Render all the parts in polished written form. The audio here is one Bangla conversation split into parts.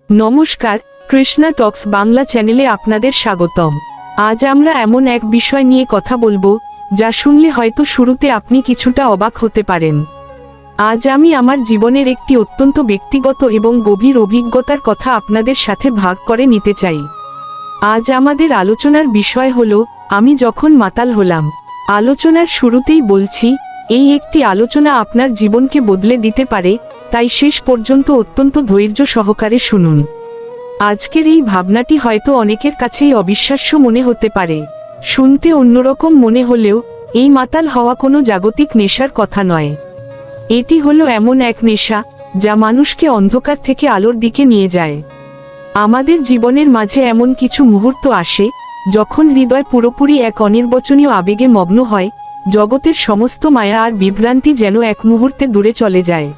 নমস্কার, কৃষ্ণা টক্স বাংলা চ্যানেলে আপনাদের স্বাগতম। আজ আমরা এমন এক বিষয় নিয়ে কথা বলবো যা শুনলে হয়তো শুরুতে আপনি কিছুটা অবাক হতে পারেন। আজ আমি আমার জীবনের একটি অত্যন্ত ব্যক্তিগত এবং গভীর অভিজ্ঞতার কথা আপনাদের সাথে ভাগ করে নিতে চাই। আজ আমাদের আলোচনার বিষয় হলো আমি যখন মাতাল হলাম। আলোচনার শুরুতেই বলছি, এই একটি আলোচনা আপনার জীবনকে বদলে দিতে পারে, তাই শেষ পর্যন্ত অত্যন্ত ধৈর্য সহকারে শুনুন। আজকের এই ভাবনাটি হয়তো অনেকের কাছেই অবিশ্বাস্য মনে হতে পারে, শুনতে অন্যরকম মনে হলেও এই মাতাল হওয়া কোনো জাগতিক নেশার কথা নয়। এটি হলো এমন এক নেশা যা মানুষকে অন্ধকার থেকে আলোর দিকে নিয়ে যায়। আমাদের জীবনের মাঝে এমন কিছু মুহূর্ত আসে যখন হৃদয় পুরোপুরি এক অনির্বচনীয় আবেগে মগ্ন হয়, জগতের সমস্ত মায়া আর বিভ্রান্তি যেন এক মুহূর্তে দূরে চলে যায়।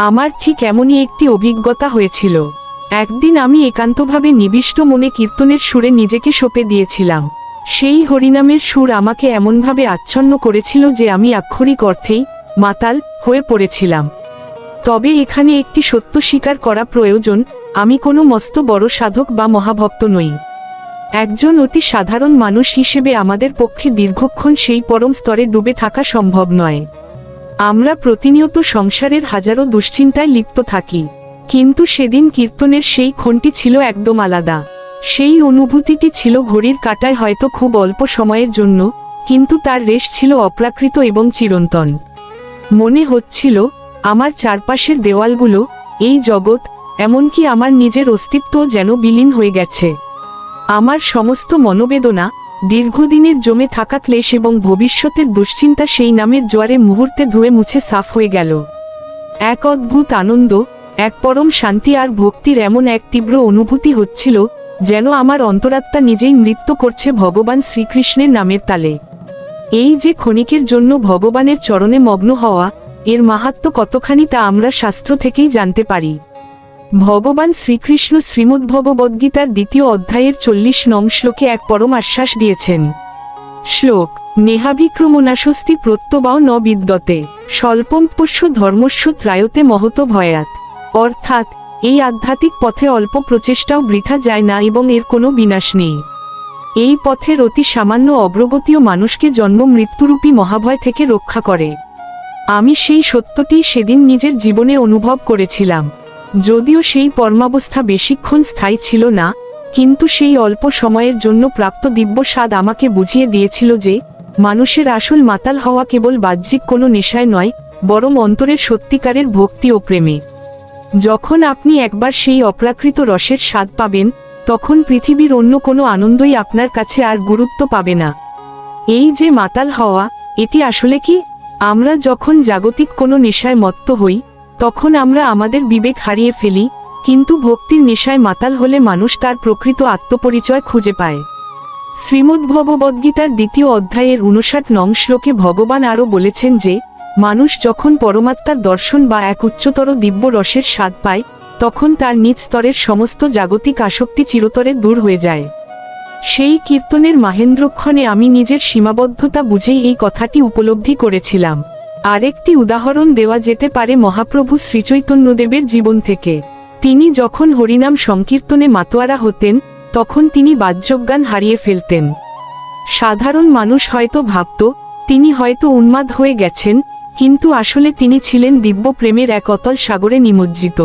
আমার ঠিক এমনই একটি অভিজ্ঞতা হয়েছিল। একদিন আমি একান্তভাবে নিবিষ্ট মনে কীর্তনের সুরে নিজেকে সঁপে দিয়েছিলাম। সেই হরিনামের সুর আমাকে এমনভাবে আচ্ছন্ন করেছিল যে আমি আক্ষরিক অর্থেই মাতাল হয়ে পড়েছিলাম। তবে এখানে একটি সত্য স্বীকার করা প্রয়োজন, আমি কোনো মস্ত বড় সাধক বা মহাভক্ত নই। একজন অতি সাধারণ মানুষ হিসেবে আমাদের পক্ষে দীর্ঘক্ষণ সেই পরম স্তরে ডুবে থাকা সম্ভব নয়। আমরা প্রতিনিয়ত সংসারের হাজারো দুশ্চিন্তায় লিপ্ত থাকি, কিন্তু সেদিন কীর্তনের সেই ক্ষণটি ছিল একদম আলাদা। সেই অনুভূতিটি ছিল ঘড়ির কাঁটায় হয়তো খুব অল্প সময়ের জন্য, কিন্তু তার রেশ ছিল অপ্রাকৃত এবং চিরন্তন। মনে হচ্ছিল আমার চারপাশের দেওয়ালগুলো, এই জগৎ, এমনকি আমার নিজের অস্তিত্ব যেন বিলীন হয়ে গেছে। আমার সমস্ত মনোবেদনা, দীর্ঘদিনের জমে থাকা ক্লেশ এবং ভবিষ্যতের দুশ্চিন্তা সেই নামের জোয়ারে মুহূর্তে ধুয়ে মুছে সাফ হয়ে গেল। এক অদ্ভুত আনন্দ, এক পরম শান্তি আর ভক্তির এমন এক তীব্র অনুভূতি হচ্ছিল যেন আমার অন্তরাত্মা নিজেই নৃত্য করছে ভগবান শ্রীকৃষ্ণের নামের তালে। এই যে ক্ষণিকের জন্য ভগবানের চরণে মগ্ন হওয়া, এর মাহাত্ম্য কতখানি তা আমরা শাস্ত্র থেকেই জানতে পারি। ভগবান শ্রীকৃষ্ণ শ্রীমদ্ভগবদ্গীতার 2য় অধ্যায়ের 40 নং শ্লোকে এক পরম আশ্বাস দিয়েছেন। শ্লোক: নেহাভিক্রমণাস্তি প্রত্যবাও ন বিদ্যতে স্বল্পম্পস্য ধর্মস্য ত্রায়তে মহত ভয়াত। অর্থাৎ এই আধ্যাত্মিক পথে অল্প প্রচেষ্টাও বৃথা যায় না এবং এর কোনো বিনাশ নেই। এই পথের অতি সামান্য অগ্রগতিও মানুষকে জন্ম মৃত্যুরূপী মহাভয় থেকে রক্ষা করে। আমি সেই সত্যটি সেদিন নিজের জীবনে অনুভব করেছিলাম। যদিও সেই পরমাবস্থা বেশিক্ষণ স্থায়ী ছিল না, কিন্তু সেই অল্প সময়ের জন্য প্রাপ্ত দিব্য স্বাদ আমাকে বুঝিয়ে দিয়েছিল যে মানুষের আসল মাতাল হওয়া কেবল বাহ্যিক কোনো নেশায় নয়, বরং অন্তরের সত্যিকারের ভক্তি ও প্রেমে। যখন আপনি একবার সেই অপ্রাকৃত রসের স্বাদ পাবেন, তখন পৃথিবীর অন্য কোনো আনন্দই আপনার কাছে আর গুরুত্ব পাবে না। এই যে মাতাল হওয়া, এটি আসলে কি? আমরা যখন জাগতিক কোনো নেশায় মত্ত হই, তখন আমরা আমাদের বিবেক হারিয়ে ফেলি, কিন্তু ভক্তির নেশায় মাতাল হলে মানুষ তার প্রকৃত আত্মপরিচয় খুঁজে পায়। শ্রীমদ্ভগবদ্গীতার 2য় অধ্যায়ের 59 নং শ্লোকে ভগবান আরও বলেছেন যে মানুষ যখন পরমাত্মার দর্শন বা এক উচ্চতর দিব্য রসের স্বাদ পায়, তখন তার নিজ স্তরের সমস্ত জাগতিক আসক্তি চিরতরে দূর হয়ে যায়। সেই কীর্তনের মাহেন্দ্রক্ষণে আমি নিজের সীমাবদ্ধতা বুঝেই এই কথাটি উপলব্ধি করেছিলাম। আরেকটি উদাহরণ দেওয়া যেতে পারে মহাপ্রভু শ্রীচৈতন্যদেবের জীবন থেকে। তিনি যখন হরিনাম সংকীর্তনে মাতোয়ারা হতেন, তখন তিনি বাহ্যজ্ঞান হারিয়ে ফেলতেন। সাধারণ মানুষ হয়তো ভাবত তিনি হয়তো উন্মাদ হয়ে গেছেন, কিন্তু আসলে তিনি ছিলেন দিব্য প্রেমের এক অতল সাগরে নিমজ্জিত।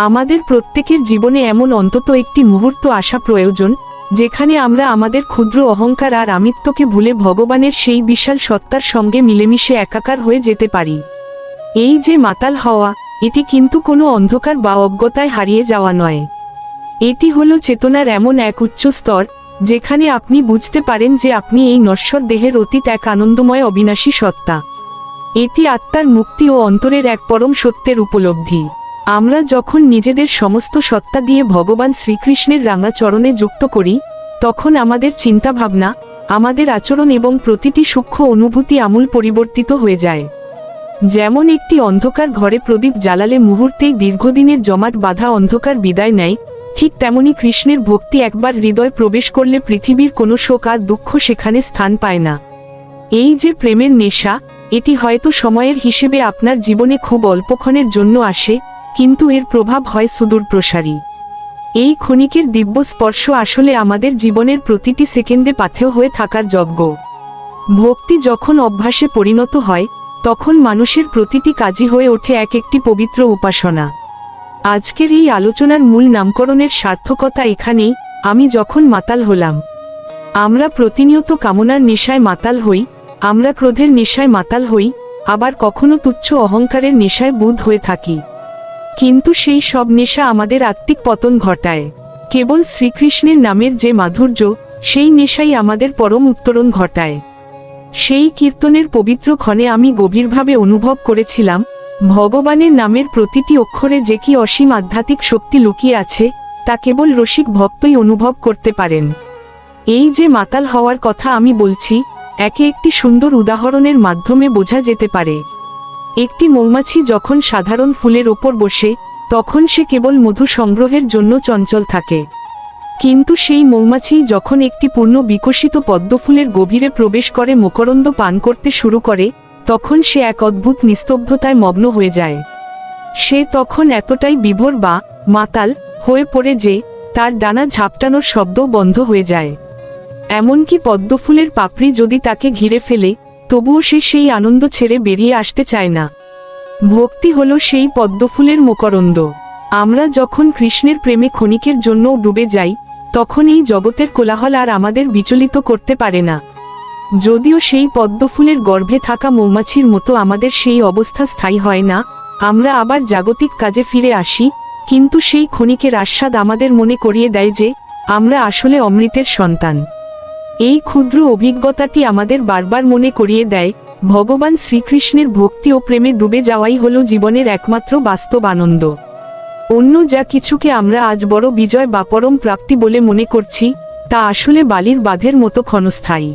আমাদের প্রত্যেকের জীবনে এমন অন্তত একটি মুহূর্ত আসা প্রয়োজন, যেখানে আমরা আমাদের ক্ষুদ্র অহংকার আর আমিত্বকে ভুলে ভগবানের সেই বিশাল সত্তার সঙ্গে মিলেমিশে একাকার হয়ে যেতে পারি। এই যে মাতাল হওয়া, এটি কিন্তু কোনো অন্ধকার বা অজ্ঞতায় হারিয়ে যাওয়া নয়। এটি হলো চেতনার এমন এক উচ্চ স্তর, যেখানে আপনি বুঝতে পারেন যে আপনি এই নশ্বর দেহের অতীত এক আনন্দময় অবিনাশী সত্তা। এটি আত্মার মুক্তি ও অন্তরের এক পরম সত্যের উপলব্ধি। আমরা যখন নিজেদের সমস্ত সত্তা দিয়ে ভগবান শ্রীকৃষ্ণের রাঙা চরণে যুক্ত করি, তখন আমাদের চিন্তাভাবনা, আমাদের আচরণ এবং প্রতিটি সূক্ষ্ম অনুভূতি আমূল পরিবর্তিত হয়ে যায়। যেমন একটি অন্ধকার ঘরে প্রদীপ জ্বালালে মুহূর্তেই দীর্ঘদিনের জমাট বাঁধা অন্ধকার বিদায় নেয়, ঠিক তেমনি কৃষ্ণের ভক্তি একবার হৃদয় প্রবেশ করলে পৃথিবীর কোনো শোক আর দুঃখ সেখানে স্থান পায় না। এই যে প্রেমের নেশা, এটি হয়তো সময়ের হিসেবে আপনার জীবনে খুব অল্পক্ষণের জন্য আসে, কিন্তু এর প্রভাব হয় সুদূর প্রসারী। এই ক্ষণিকের দিব্য স্পর্শ আসলে আমাদের জীবনের প্রতিটি সেকেন্ডে পাথেয় হয়ে থাকার যজ্ঞ। ভক্তি যখন অভ্যাসে পরিণত হয়, তখন মানুষের প্রতিটি কাজই হয়ে ওঠে এক একটি পবিত্র উপাসনা। আজকের এই আলোচনার মূল নামকরণের সার্থকতা এখানেই। আমি যখন মাতাল হলাম। আমরা প্রতিনিয়ত কামনার নেশায় মাতাল হই, আমরা ক্রোধের নেশায় মাতাল হই, আবার কখনো তুচ্ছ অহংকারের নেশায় বুঁদ হয়ে থাকি। কিন্তু সেই সব নেশা আমাদের আত্মিক পতন ঘটায়। কেবল শ্রীকৃষ্ণের নামের যে মাধুর্য, সেই নেশাই আমাদের পরম উত্তরণ ঘটায়। সেই কীর্তনের পবিত্র ক্ষণে আমি গভীরভাবে অনুভব করেছিলাম, ভগবানের নামের প্রতিটি অক্ষরে যে কি অসীম আধ্যাত্মিক শক্তি লুকিয়ে আছে, তা কেবল রসিক ভক্তই অনুভব করতে পারেন। এই যে মাতাল হওয়ার কথা আমি বলছি, একে একটি সুন্দর উদাহরণের মাধ্যমে বোঝা যেতে পারে। একটি মৌমাছি যখন সাধারণ ফুলের ওপর বসে, তখন সে কেবল মধু সংগ্রহের জন্য চঞ্চল থাকে। কিন্তু সেই মৌমাছি যখন একটি পূর্ণ বিকশিত পদ্মফুলের গভীরে প্রবেশ করে মকরন্দ পান করতে শুরু করে, তখন সে এক অদ্ভুত নিস্তব্ধতায় মগ্ন হয়ে যায়। সে তখন এতটাই বিভোর বা মাতাল হয়ে পড়ে যে তার ডানা ঝাপটানোর শব্দও বন্ধ হয়ে যায়। এমনকি পদ্মফুলের পাপড়ি যদি তাকে ঘিরে ফেলে, তবুও সে সেই আনন্দ ছেড়ে বেরিয়ে আসতে চায় না। ভক্তি হলো সেই পদ্মফুলের মকরন্দ। আমরা যখন কৃষ্ণের প্রেমে ক্ষণিকের জন্য ডুবে যাই, তখন এই জগতের কোলাহল আর আমাদের বিচলিত করতে পারে না। যদিও সেই পদ্মফুলের গর্ভে থাকা মৌমাছির মতো আমাদের সেই অবস্থা স্থায়ী হয় না, আমরা আবার জাগতিক কাজে ফিরে আসি, কিন্তু সেই ক্ষণিকের আস্বাদ আমাদের মনে করিয়ে দেয় যে আমরা আসলে অমৃতের সন্তান। এই ক্ষুদ্র অভিজ্ঞতাটি আমাদের বারবার মনে করিয়ে দেয়, ভগবান শ্রীকৃষ্ণের ভক্তি ও প্রেমে ডুবে যাওয়াই হলো জীবনের একমাত্র বাস্তব আনন্দ। অন্য যা কিছুকে আমরা আজ বড় বিজয় বা পরম প্রাপ্তি বলে মনে করছি, তা আসলে বালির বাঁধের মতো ক্ষণস্থায়ী।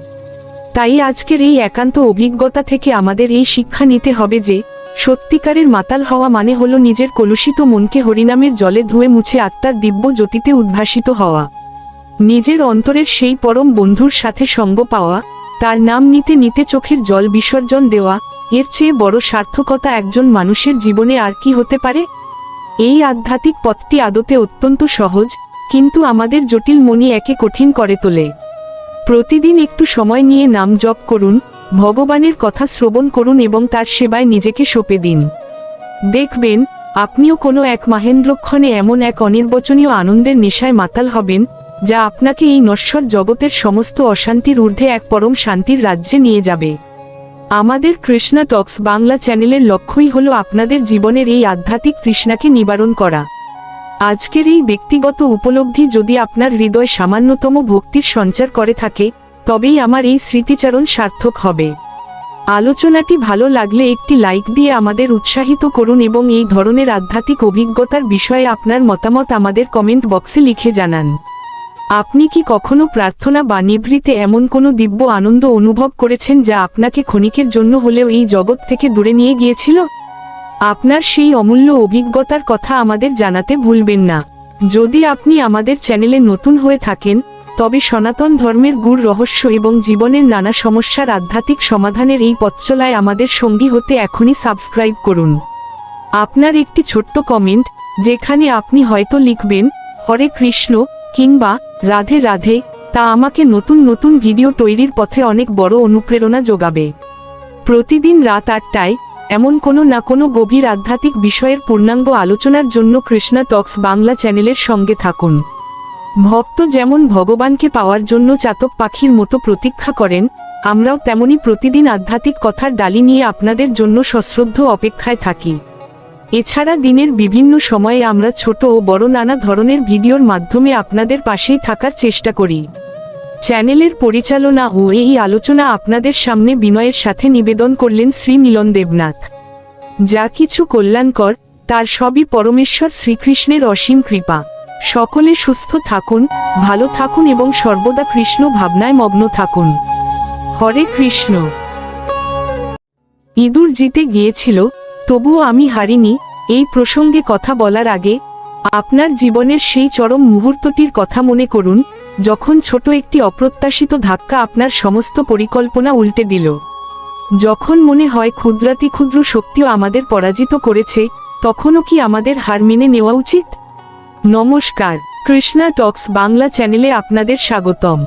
তাই আজকের এই একান্ত অভিজ্ঞতা থেকে আমাদের এই শিক্ষা নিতে হবে যে সত্যিকারের মাতাল হওয়া মানে হলো নিজের কলুষিত মনকে হরিনামের জলে ধুয়ে মুছে আত্মার দিব্য জ্যোতিতে উদ্ভাসিত হওয়া। নিজের অন্তরের সেই পরম বন্ধুর সাথে সঙ্গ পাওয়া, তার নাম নিতে নিতে চোখের জল বিসর্জন দেওয়া, এর চেয়ে বড় সার্থকতা একজন মানুষের জীবনে আর কি হতে পারে? এই আধ্যাত্মিক পথটি আদতে অত্যন্ত সহজ, কিন্তু আমাদের জটিল মনি একে কঠিন করে তোলে। প্রতিদিন একটু সময় নিয়ে নাম জপ করুন, ভগবানের কথা শ্রবণ করুন এবং তার সেবায় নিজেকে সঁপে দিন। দেখবেন, আপনিও কোনো এক মাহেন্দ্রক্ষণে এমন এক অনির্বচনীয় আনন্দের নেশায় মাতাল হবেন, যা আপনাকে এই নশ্বর জগতের সমস্ত অশান্তির ঊর্ধ্বে এক পরম শান্তির রাজ্যে নিয়ে যাবে। আমাদের কৃষ্ণা টক্স বাংলা চ্যানেলের লক্ষ্যই হলো আপনাদের জীবনের এই আধ্যাত্মিক তৃষ্ণাকে নিবারণ করা। আজকের এই ব্যক্তিগত উপলব্ধি যদি আপনার হৃদয় সামান্যতম ভক্তির সঞ্চার করে থাকে, তবেই আমার এই স্মৃতিচারণ সার্থক হবে। আলোচনাটি ভালো লাগলে একটি লাইক দিয়ে আমাদের উৎসাহিত করুন এবং এই ধরনের আধ্যাত্মিক অভিজ্ঞতার বিষয়ে আপনার মতামত আমাদের কমেন্ট বক্সে লিখে জানান। আপনি কি কখনো প্রার্থনা বা নিভৃতে এমন কোনো দিব্য আনন্দ অনুভব করেছেন যা আপনাকে ক্ষণিকের জন্য হলেও এই জগৎ থেকে দূরে নিয়ে গিয়েছিল? আপনার সেই অমূল্য অভিজ্ঞতার কথা আমাদের জানাতে ভুলবেন না। যদি আপনি আমাদের চ্যানেলে নতুন হয়ে থাকেন, তবে সনাতন ধর্মের গূঢ় রহস্য এবং জীবনের নানা সমস্যার আধ্যাত্মিক সমাধানের এই পথচলায় আমাদের সঙ্গী হতে এখনই সাবস্ক্রাইব করুন। আপনার একটি ছোট্ট কমেন্ট, যেখানে আপনি হয়তো লিখবেন হরে কৃষ্ণ কিংবা রাধে রাধে, তা আমাকে নতুন নতুন ভিডিও তৈরির পথে অনেক বড় অনুপ্রেরণা যোগাবে। প্রতিদিন রাত 8টায় এমন কোনো না কোনো গভীর আধ্যাত্মিক বিষয়ের পূর্ণাঙ্গ আলোচনার জন্য কৃষ্ণা টক্স বাংলা চ্যানেলের সঙ্গে থাকুন। ভক্ত যেমন ভগবানকে পাওয়ার জন্য চাতক পাখির মতো প্রতীক্ষা করেন, আমরাও তেমনি প্রতিদিন আধ্যাত্মিক কথার ডালি নিয়ে আপনাদের জন্য সশ্রদ্ধ অপেক্ষায় থাকি। এছাড়া দিনের বিভিন্ন সময়ে আমরা ছোট ও বড় নানা ধরনের ভিডিওর মাধ্যমে আপনাদের পাশেই থাকার চেষ্টা করি। চ্যানেলের পরিচালনা ও এই আলোচনা আপনাদের সামনে বিনয়ের সাথে নিবেদন করলেন শ্রী মিলন দেবনাথ। যা কিছু কল্যাণকর, তার সবই পরমেশ্বর শ্রীকৃষ্ণের অসীম কৃপা। সকলে সুস্থ থাকুন, ভালো থাকুন এবং সর্বদা কৃষ্ণ ভাবনায় মগ্ন থাকুন। হরে কৃষ্ণ। ইঁদুর জিতে গিয়েছিল, তবুও আমি হারিনি। এই প্রসঙ্গে কথা বলার আগে আপনার জীবনের সেই চরম মুহূর্তটির কথা মনে করুন, যখন ছোট একটি অপ্রত্যাশিত ধাক্কা আপনার সমস্ত পরিকল্পনা উল্টে দিল। যখন মনে হয় ক্ষুদ্রাতি ক্ষুদ্র শক্তিও আমাদের পরাজিত করেছে, তখনও কি আমাদের হার মেনে নেওয়া উচিত? নমস্কার, কৃষ্ণা টক্স বাংলা চ্যানেলে আপনাদের স্বাগতম।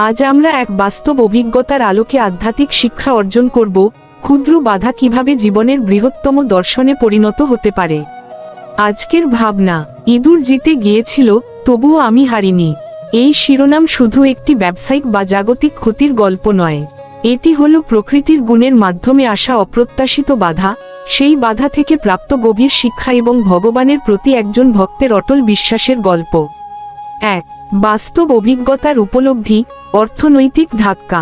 আজ আমরা এক বাস্তব অভিজ্ঞতার আলোকে আধ্যাত্মিক শিক্ষা অর্জন করব, ক্ষুদ্র বাধা কিভাবে জীবনের বৃহত্তম দর্শনে পরিণত হতে পারে। আজকের ভাবনা, ইঁদুর জিতে গিয়েছিল, তবুও আমি হারিনি। এই শিরোনাম শুধু একটি ব্যবসায়িক বা জাগতিক ক্ষতির গল্প নয়, এটি হলো প্রকৃতির গুণের মাধ্যমে আসা অপ্রত্যাশিত বাধা, সেই বাধা থেকে প্রাপ্ত গভীর শিক্ষা এবং ভগবানের প্রতি একজন ভক্তের অটল বিশ্বাসের গল্প। 1. বাস্তব অভিজ্ঞতার উপলব্ধি, অর্থনৈতিক ধাক্কা।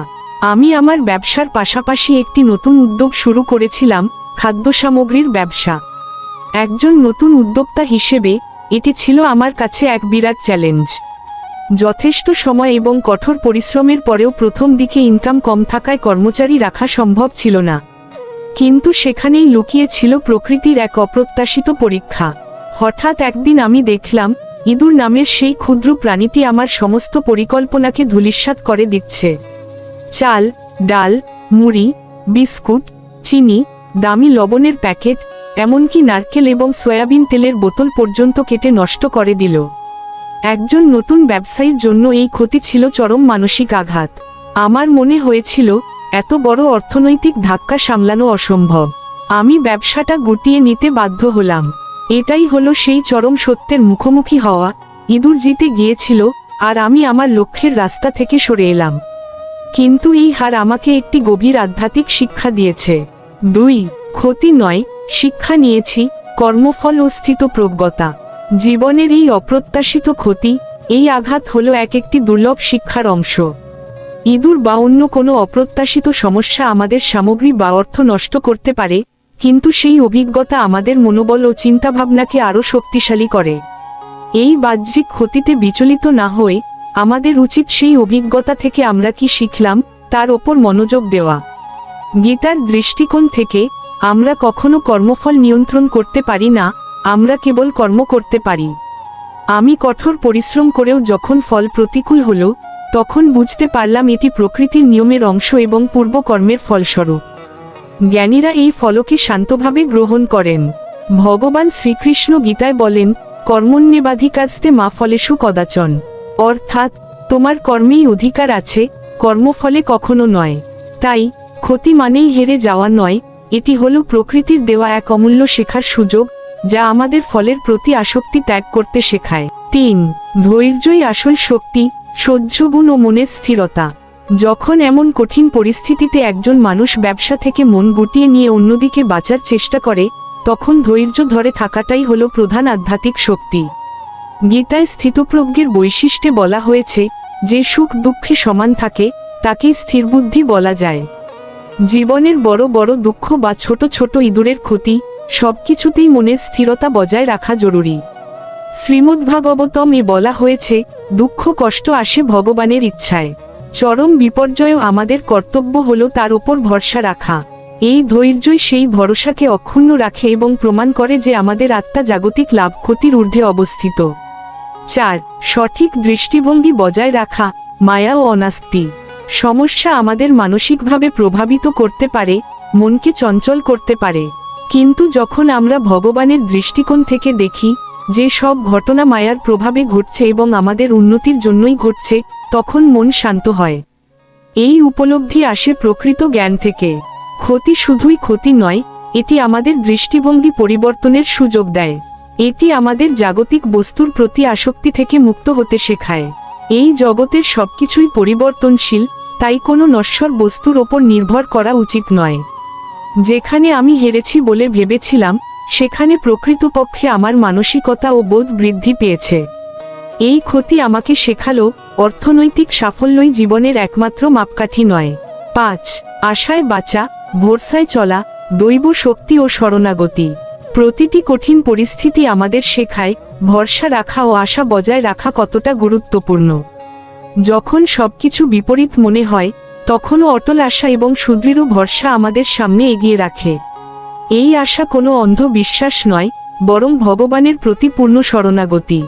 আমি আমার ব্যবসার পাশাপাশি একটি নতুন উদ্যোগ শুরু করেছিলাম, খাদ্য সামগ্রীর ব্যবসা। একজন নতুন উদ্যোক্তা হিসেবে এটি ছিল আমার কাছে এক বিরাট চ্যালেঞ্জ। যথেষ্ট সময় এবং কঠোর পরিশ্রমের পরেও প্রথম দিকে ইনকাম কম থাকায় কর্মচারী রাখা সম্ভব ছিল না। কিন্তু সেখানেই লুকিয়ে ছিল প্রকৃতির এক অপ্রত্যাশিত পরীক্ষা। হঠাৎ একদিন আমি দেখলাম, ইঁদুর নামের সেই ক্ষুদ্র প্রাণীটি আমার সমস্ত পরিকল্পনাকে ধূলিসাৎ করে দিচ্ছে। চাল, ডাল, মুড়ি, বিস্কুট, চিনি, দামি লবণের প্যাকেট, এমনকি নারকেল এবং সয়াবিন তেলের বোতল পর্যন্ত কেটে নষ্ট করে দিল। একজন নতুন ব্যবসায়ীর জন্য এই ক্ষতি ছিল চরম মানসিক আঘাত। আমার মনে হয়েছিল, এত বড় অর্থনৈতিক ধাক্কা সামলানো অসম্ভব। আমি ব্যবসাটা গুটিয়ে নিতে বাধ্য হলাম। এটাই হলো সেই চরম সত্যের মুখোমুখি হওয়া, ইঁদুর জিতে গিয়েছিল, আর আমি আমার লক্ষ্যের রাস্তা থেকে সরে এলাম। কিন্তু এই হার আমাকে একটি গভীর আধ্যাত্মিক শিক্ষা দিয়েছে। 2. ক্ষতি নয়, শিক্ষা নিয়েছি, কর্মফল ও স্থিতপ্রজ্ঞতা। জীবনের এই অপ্রত্যাশিত ক্ষতি, এই আঘাত হলো একটি দুর্লভ শিক্ষার অংশ। ইঁদুর বা অন্য কোনো অপ্রত্যাশিত সমস্যা আমাদের সামগ্রী বা অর্থ নষ্ট করতে পারে, কিন্তু সেই অভিজ্ঞতা আমাদের মনোবল ও চিন্তাভাবনাকে আরও শক্তিশালী করে। এই বাহ্যিক ক্ষতিতে বিচলিত না হয়ে আমাদের উচিত সেই অভিজ্ঞতা থেকে আমরা কি শিখলাম তার ওপর মনোযোগ দেওয়া। গীতার দৃষ্টিকোণ থেকে, আমরা কখনো কর্মফল নিয়ন্ত্রণ করতে পারি না, আমরা কেবল কর্ম করতে পারি। আমি কঠোর পরিশ্রম করেও যখন ফল প্রতিকূল হলো, তখন বুঝতে পারলাম এটি প্রকৃতির নিয়মের অংশ এবং পূর্বকর্মের ফলস্বরূপ। জ্ঞানীরা এই ফলকে শান্তভাবে গ্রহণ করেন। ভগবান শ্রীকৃষ্ণ গীতায় বলেন, কর্মণ্যেবাধিকারস্তে মা ফলেষু কদাচন। অর্থাৎ, তোমার কর্মেই অধিকার আছে, কর্মফলে কখনো নয়। তাই ক্ষতি মানেই হেরে যাওয়া নয়, এটি হলো প্রকৃতির দেওয়া এক অমূল্য শেখার সুযোগ, যা আমাদের ফলের প্রতি আসক্তি ত্যাগ করতে শেখায়। 3. ধৈর্যই আসল শক্তি, সহ্যগুণ ও মনের স্থিরতা। যখন এমন কঠিন পরিস্থিতিতে একজন মানুষ ব্যবসা থেকে মন গুটিয়ে নিয়ে অন্যদিকে বাঁচার চেষ্টা করে, তখন ধৈর্য ধরে থাকাটাই হলো প্রধান আধ্যাত্মিক শক্তি। গীতায় স্থিতপ্রজ্ঞের বৈশিষ্ট্যে বলা হয়েছে, যে সুখ দুঃখে সমান থাকে, তাকেই স্থিরবুদ্ধি বলা যায়। জীবনের বড় বড় দুঃখ বা ছোট ছোট ইঁদুরের ক্ষতি, সবকিছুতেই মনের স্থিরতা বজায় রাখা জরুরি। শ্রীমদ্ভাগবতমে বলা হয়েছে, দুঃখ কষ্ট আসে ভগবানের ইচ্ছায়। চরম বিপর্যয়ও আমাদের কর্তব্য হলো তার উপর ভরসা রাখা। এই ধৈর্যই সেই ভরসাকে অক্ষুণ্ণ রাখে এবং প্রমাণ করে যে আমাদের আত্মা জাগতিক লাভ ক্ষতির ঊর্ধ্বে অবস্থিত। 4. সঠিক দৃষ্টিভঙ্গি বজায় রাখা, মায়া ও অনাস্তি। সমস্যা আমাদের মানসিকভাবে প্রভাবিত করতে পারে, মনকে চঞ্চল করতে পারে। কিন্তু যখন আমরা ভগবানের দৃষ্টিকোণ থেকে দেখি, যে সব ঘটনা মায়ার প্রভাবে ঘটছে এবং আমাদের উন্নতির জন্যই ঘটছে, তখন মন শান্ত হয়। এই উপলব্ধি আসে প্রকৃত জ্ঞান থেকে। ক্ষতি শুধুই ক্ষতি নয়, এটি আমাদের দৃষ্টিভঙ্গি পরিবর্তনের সুযোগ দেয়। এটি আমাদের জাগতিক বস্তুর প্রতি আসক্তি থেকে মুক্ত হতে শেখায়। এই জগতের সবকিছুই পরিবর্তনশীল, তাই কোনো নশ্বর বস্তুর ওপর নির্ভর করা উচিত নয়। যেখানে আমি হেরেছি বলে ভেবেছিলাম, সেখানে প্রকৃতপক্ষে আমার মানসিকতা ও বোধ বৃদ্ধি পেয়েছে। এই ক্ষতি আমাকে শেখালো, অর্থনৈতিক সাফল্যই জীবনের একমাত্র মাপকাঠি নয়। 5. আশায় বাঁচা, ভরসায় চলা, দৈব শক্তি ও শরণাগতি। প্রতিটি কঠিন পরিস্থিতি আমাদের শেখায়, ভরসা রাখা ও আশা বজায় রাখা কতটা গুরুত্বপূর্ণ। যখন সবকিছু বিপরীত মনে হয়, তখনও অটল আশা এবং সুদৃঢ় ভরসা আমাদের সামনে এগিয়ে রাখে। এই আশা কোনো অন্ধ বিশ্বাস নয়, বরং ভগবানের প্রতি পূর্ণ শরণাগতি।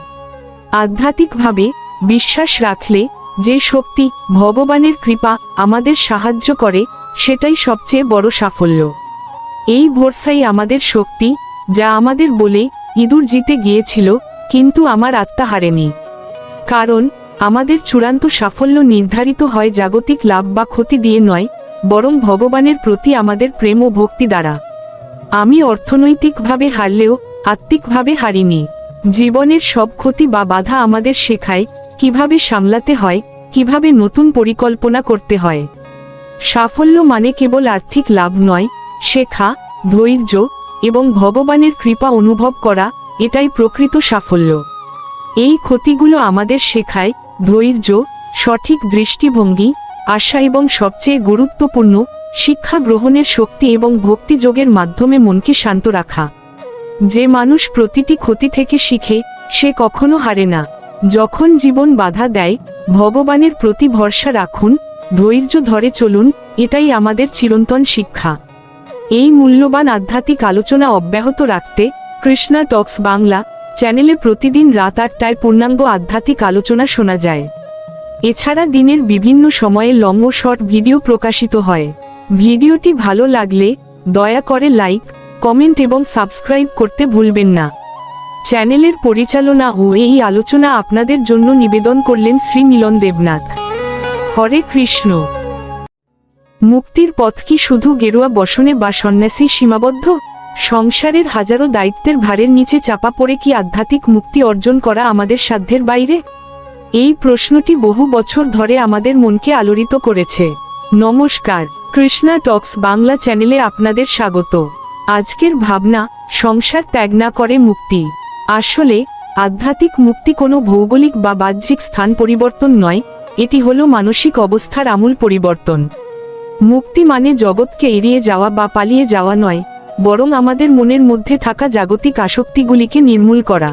আধ্যাত্মিকভাবে বিশ্বাস রাখলে যে শক্তি, ভগবানের কৃপা, আমাদের সাহায্য করে, সেটাই সবচেয়ে বড় সাফল্য। এই ভরসাই আমাদের শক্তি, যা আমাদের বলে, ইঁদুর জিতে গিয়েছিল, কিন্তু আমার আত্মা হারেনি। কারণ আমাদের চূড়ান্ত সাফল্য নির্ধারিত হয় জাগতিক লাভ বা ক্ষতি দিয়ে নয়, বরং ভগবানের প্রতি আমাদের প্রেম ও ভক্তি দ্বারা। আমি অর্থনৈতিকভাবে হারলেও আত্মিকভাবে হারিনি। জীবনের সব ক্ষতি বা বাধা আমাদের শেখায় কিভাবে সামলাতে হয়, কিভাবে নতুন পরিকল্পনা করতে হয়। সাফল্য মানে কেবল আর্থিক লাভ নয়, শেখা, ধৈর্য এবং ভগবানের কৃপা অনুভব করা, এটাই প্রকৃত সাফল্য। এই ক্ষতিগুলো আমাদের শেখায় ধৈর্য, সঠিক দৃষ্টিভঙ্গি, আশা এবং সবচেয়ে গুরুত্বপূর্ণ শিক্ষা গ্রহণের শক্তি এবং ভক্তিযোগের মাধ্যমে মনকে শান্ত রাখা। যে মানুষ প্রতিটি ক্ষতি থেকে শিখে, সে কখনো হারে না। যখন জীবন বাধা দেয়, ভগবানের প্রতি ভরসা রাখুন, ধৈর্য ধরে চলুন, এটাই আমাদের চিরন্তন শিক্ষা। এই মূল্যবান আধ্যাত্মিক আলোচনা অব্যাহত রাখতে কৃষ্ণা টক্স বাংলা চ্যানেলে প্রতিদিন রাত 8টায় পূর্ণাঙ্গ আধ্যাত্মিক আলোচনা শোনা যায়। এছাড়া দিনের বিভিন্ন সময়ে লং ও শর্ট ভিডিও প্রকাশিত হয়। ভিডিওটি ভালো লাগলে দয়া করে লাইক, কমেন্ট এবং সাবস্ক্রাইব করতে ভুলবেন না। চ্যানেলের পরিচালনা ও এই আলোচনা আপনাদের জন্য নিবেদন করলেন শ্রী মিলন দেবনাথ। হরে কৃষ্ণ। মুক্তির পথ কি শুধু গেরুয়া বসনে বা সন্ন্যাসী সীমাবদ্ধ? সংসারের হাজারো দায়িত্বের ভারের নিচে চাপা পড়ে কি আধ্যাত্মিক মুক্তি অর্জন করা আমাদের সাধ্যের বাইরে? এই প্রশ্নটি বহু বছর ধরে আমাদের মনকে আলোড়িত করেছে। নমস্কার, কৃষ্ণা টক্স বাংলা চ্যানেলে আপনাদের স্বাগত। আজকের ভাবনা, সংসার ত্যাগ না করে মুক্তি। আসলে আধ্যাত্মিক মুক্তি কোনো ভৌগোলিক বা বাহ্যিক স্থান পরিবর্তন নয়, এটি হলো মানসিক অবস্থার আমূল পরিবর্তন। মুক্তি মানে জগৎকে এড়িয়ে যাওয়া বা পালিয়ে যাওয়া নয়, বরং আমাদের মনের মধ্যে থাকা জাগতিক আসক্তিগুলিকে নির্মূল করা।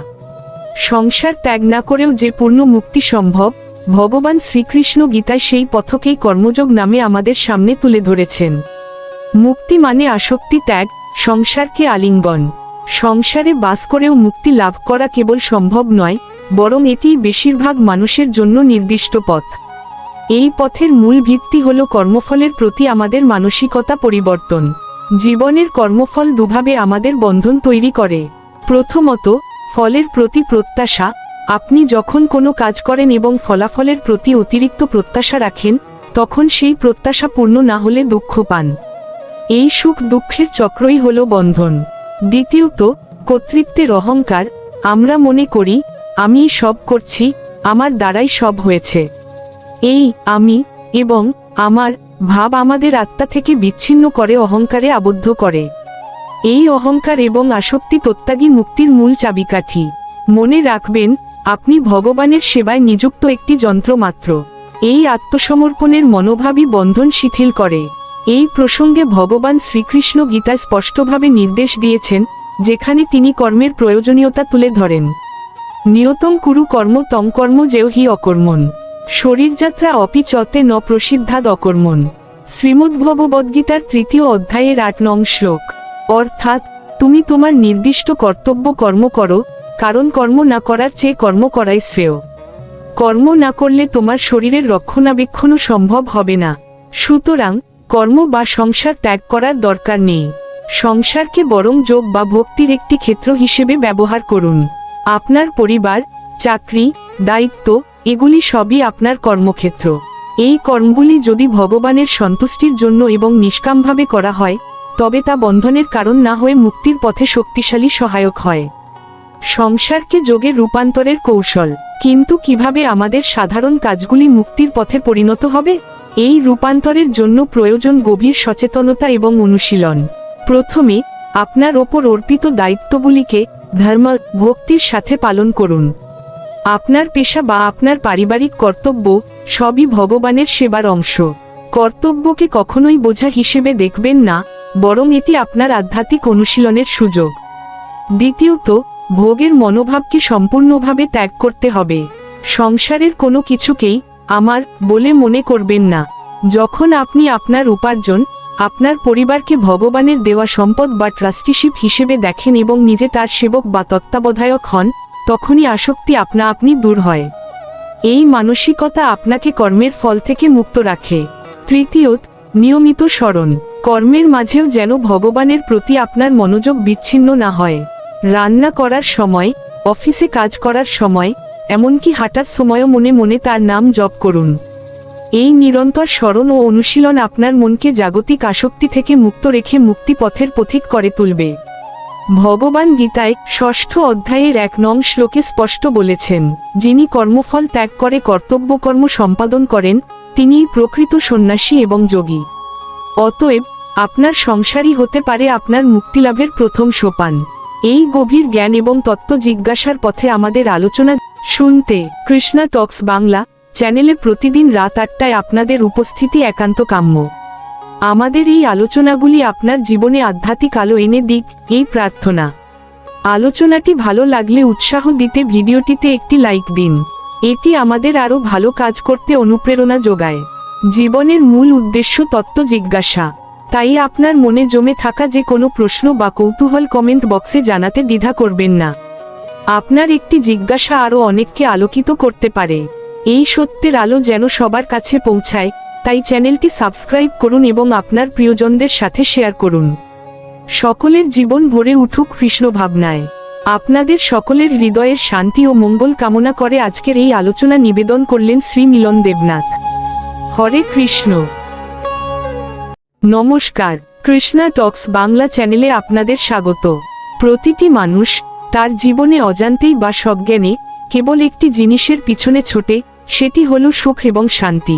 সংসার ত্যাগ না করেও যে পূর্ণ মুক্তি সম্ভব, ভগবান শ্রীকৃষ্ণ গীতায় সেই পথকেই কর্মযোগ নামে আমাদের সামনে তুলে ধরেছেন। মুক্তি মানে আসক্তি ত্যাগ, সংসারকে আলিঙ্গন। সংসারে বাস করেও মুক্তি লাভ করা কেবল সম্ভব নয়, বরং এটি বেশিরভাগ মানুষের জন্য নির্দিষ্ট পথ। এই পথের মূল ভিত্তি হল কর্মফলের প্রতি আমাদের মানসিকতা পরিবর্তন। জীবনের কর্মফল দুভাবে আমাদের বন্ধন তৈরি করে। প্রথমত, ফলের প্রতি প্রত্যাশা। আপনি যখন কোনো কাজ করেন এবং ফলাফলের প্রতি অতিরিক্ত প্রত্যাশা রাখেন, তখন সেই প্রত্যাশা পূর্ণ না হলে দুঃখ পান। এই সুখ দুঃখের চক্রই হল বন্ধন। দ্বিতীয়ত, কর্তৃত্বের অহংকার। আমরা মনে করি, আমি সব করছি, আমার দ্বারাই সব হয়েছে। এই আমি এবং আমার ভাব আমাদের আত্মা থেকে বিচ্ছিন্ন করে অহংকারে আবদ্ধ করে। এই অহংকার এবং আসক্তি ত্যাগী মুক্তির মূল চাবিকাঠি। মনে রাখবেন, আপনি ভগবানের সেবায় নিযুক্ত একটি যন্ত্র মাত্র। এই আত্মসমর্পণের মনোভাবই বন্ধন শিথিল করে। এই প্রসঙ্গে ভগবান শ্রীকৃষ্ণ গীতায় স্পষ্টভাবে নির্দেশ দিয়েছেন, যেখানে তিনি কর্মের প্রয়োজনীয়তা তুলে ধরেন। নিয়তং কুরু কর্ম তং কর্ম যেও হি অকর্মণ, শরীরযাত্রা অপি চতে ন প্রসিদ্ধাদ অকর্মণ। শ্রীমদ্ভগবদ্গীতার 3য় অধ্যায়ের 8 নং শ্লোক। অর্থাৎ, তুমি তোমার নির্দিষ্ট কর্তব্য কর্ম করো, কারণ কর্ম না করার চেয়ে কর্ম করাই শ্রেয়। কর্ম না করলে তোমার শরীরের রক্ষণাবেক্ষণও সম্ভব হবে না। সুতরাং কর্ম বা সংসার ত্যাগ করার দরকার নেই। সংসারকে বরং যোগ বা ভক্তির একটি ক্ষেত্র হিসেবে ব্যবহার করুন। আপনার পরিবার, চাকরি, দায়িত্ব, এগুলি সবই আপনার কর্মক্ষেত্র। এই কর্মগুলি যদি ভগবানের সন্তুষ্টির জন্য এবং নিষ্কামভাবে করা হয়, তবে তা বন্ধনের কারণ না হয়ে মুক্তির পথে শক্তিশালী সহায়ক হয়। সংসারকে যোগে রূপান্তরের কৌশল। কিন্তু কিভাবে আমাদের সাধারণ কাজগুলি মুক্তির পথে পরিণত হবে? এই রূপান্তরের জন্য প্রয়োজন গভীর সচেতনতা এবং অনুশীলন। প্রথমে, আপনার ওপর অর্পিত দায়িত্বগুলিকে ধর্ম, ভক্তির সাথে পালন করুন। আপনার পেশা বা আপনার পারিবারিক কর্তব্য সবই ভগবানের সেবার অংশ। কর্তব্যকে কখনোই বোঝা হিসেবে দেখবেন না, বরং এটি আপনার আধ্যাত্মিক অনুশীলনের সুযোগ। দ্বিতীয়ত, ভোগের মনোভাবকে সম্পূর্ণভাবে ত্যাগ করতে হবে। সংসারের কোনো কিছুকেই আমার বলে মনে করবেন না। যখন আপনি আপনার উপার্জন, আপনার পরিবারকে ভগবানের দেওয়া সম্পদ বা ট্রাস্টিশিপ হিসেবে দেখেন এবং নিজে তার সেবক বা তত্ত্বাবধায়ক হন, তখনই আসক্তি আপনা আপনি দূর হয়। এই মানসিকতা আপনাকে কর্মের ফল থেকে মুক্ত রাখে। তৃতীয়ত, নিয়মিত স্মরণ। কর্মের মাঝেও যেন ভগবানের প্রতি আপনার মনোযোগ বিচ্ছিন্ন না হয়। রান্না করার সময়, অফিসে কাজ করার সময়, এমনকি হাঁটার সময়ও মনে মনে তার নাম জপ করুন। এই নিরন্তর স্মরণ ও অনুশীলন আপনার মনকে জাগতিক আসক্তি থেকে মুক্ত রেখে মুক্তিপথের পথিক করে তুলবে। ভগবান গীতায় ৬ষ্ঠ অধ্যায়ের ১ নং শ্লোকে স্পষ্ট বলেছেন, যিনি কর্মফল ত্যাগ করে কর্তব্যকর্ম সম্পাদন করেন তিনিই প্রকৃত সন্ন্যাসী এবং যোগী। অতএব আপনার সংসারই হতে পারে আপনার মুক্তিলাভের প্রথম সোপান। এই গভীর জ্ঞান এবং তত্ত্ব জিজ্ঞাসার পথে আমাদের আলোচনা শুনতে কৃষ্ণা টক্স বাংলা চ্যানেলে প্রতিদিন রাত ৮টায় আপনাদের উপস্থিতি একান্ত কাম্য। আমাদের এই আলোচনাগুলি আপনার জীবনে আধ্যাত্মিক আলো এনে দিক, এই প্রার্থনা। আলোচনাটি ভালো লাগলে উৎসাহ দিতে ভিডিওটিতে একটি লাইক দিন। এটি আমাদের আরও ভালো কাজ করতে অনুপ্রেরণা যোগায়। জীবনের মূল উদ্দেশ্য তত্ত্ব জিজ্ঞাসা। তাই আপনার মনে জমে থাকা যে কোনো প্রশ্ন বা কৌতূহল কমেন্ট বক্সে জানাতে দ্বিধা করবেন না। আপনার একটি জিজ্ঞাসা আরও অনেককে আলোকিত করতে পারে। এই সত্যের আলো যেন সবার কাছে পৌঁছায়, তাই চ্যানেলটি সাবস্ক্রাইব করুন এবং আপনার প্রিয়জনদের সাথে শেয়ার করুন। সকলের জীবন ভরে উঠুক কৃষ্ণ ভাবনায়। আপনাদের সকলের হৃদয়ের শান্তি ও মঙ্গল কামনা করে আজকের এই আলোচনা নিবেদন করলেন শ্রী মিলন দেবনাথ। হরে কৃষ্ণ। নমস্কার, কৃষ্ণা টক্স বাংলা চ্যানেলে আপনাদের স্বাগত। প্রতিটি মানুষ তার জীবনে অজান্তেই বা সজ্ঞানে কেবল একটি জিনিসের পিছনে ছোটে, সেটি হলো সুখ এবং শান্তি।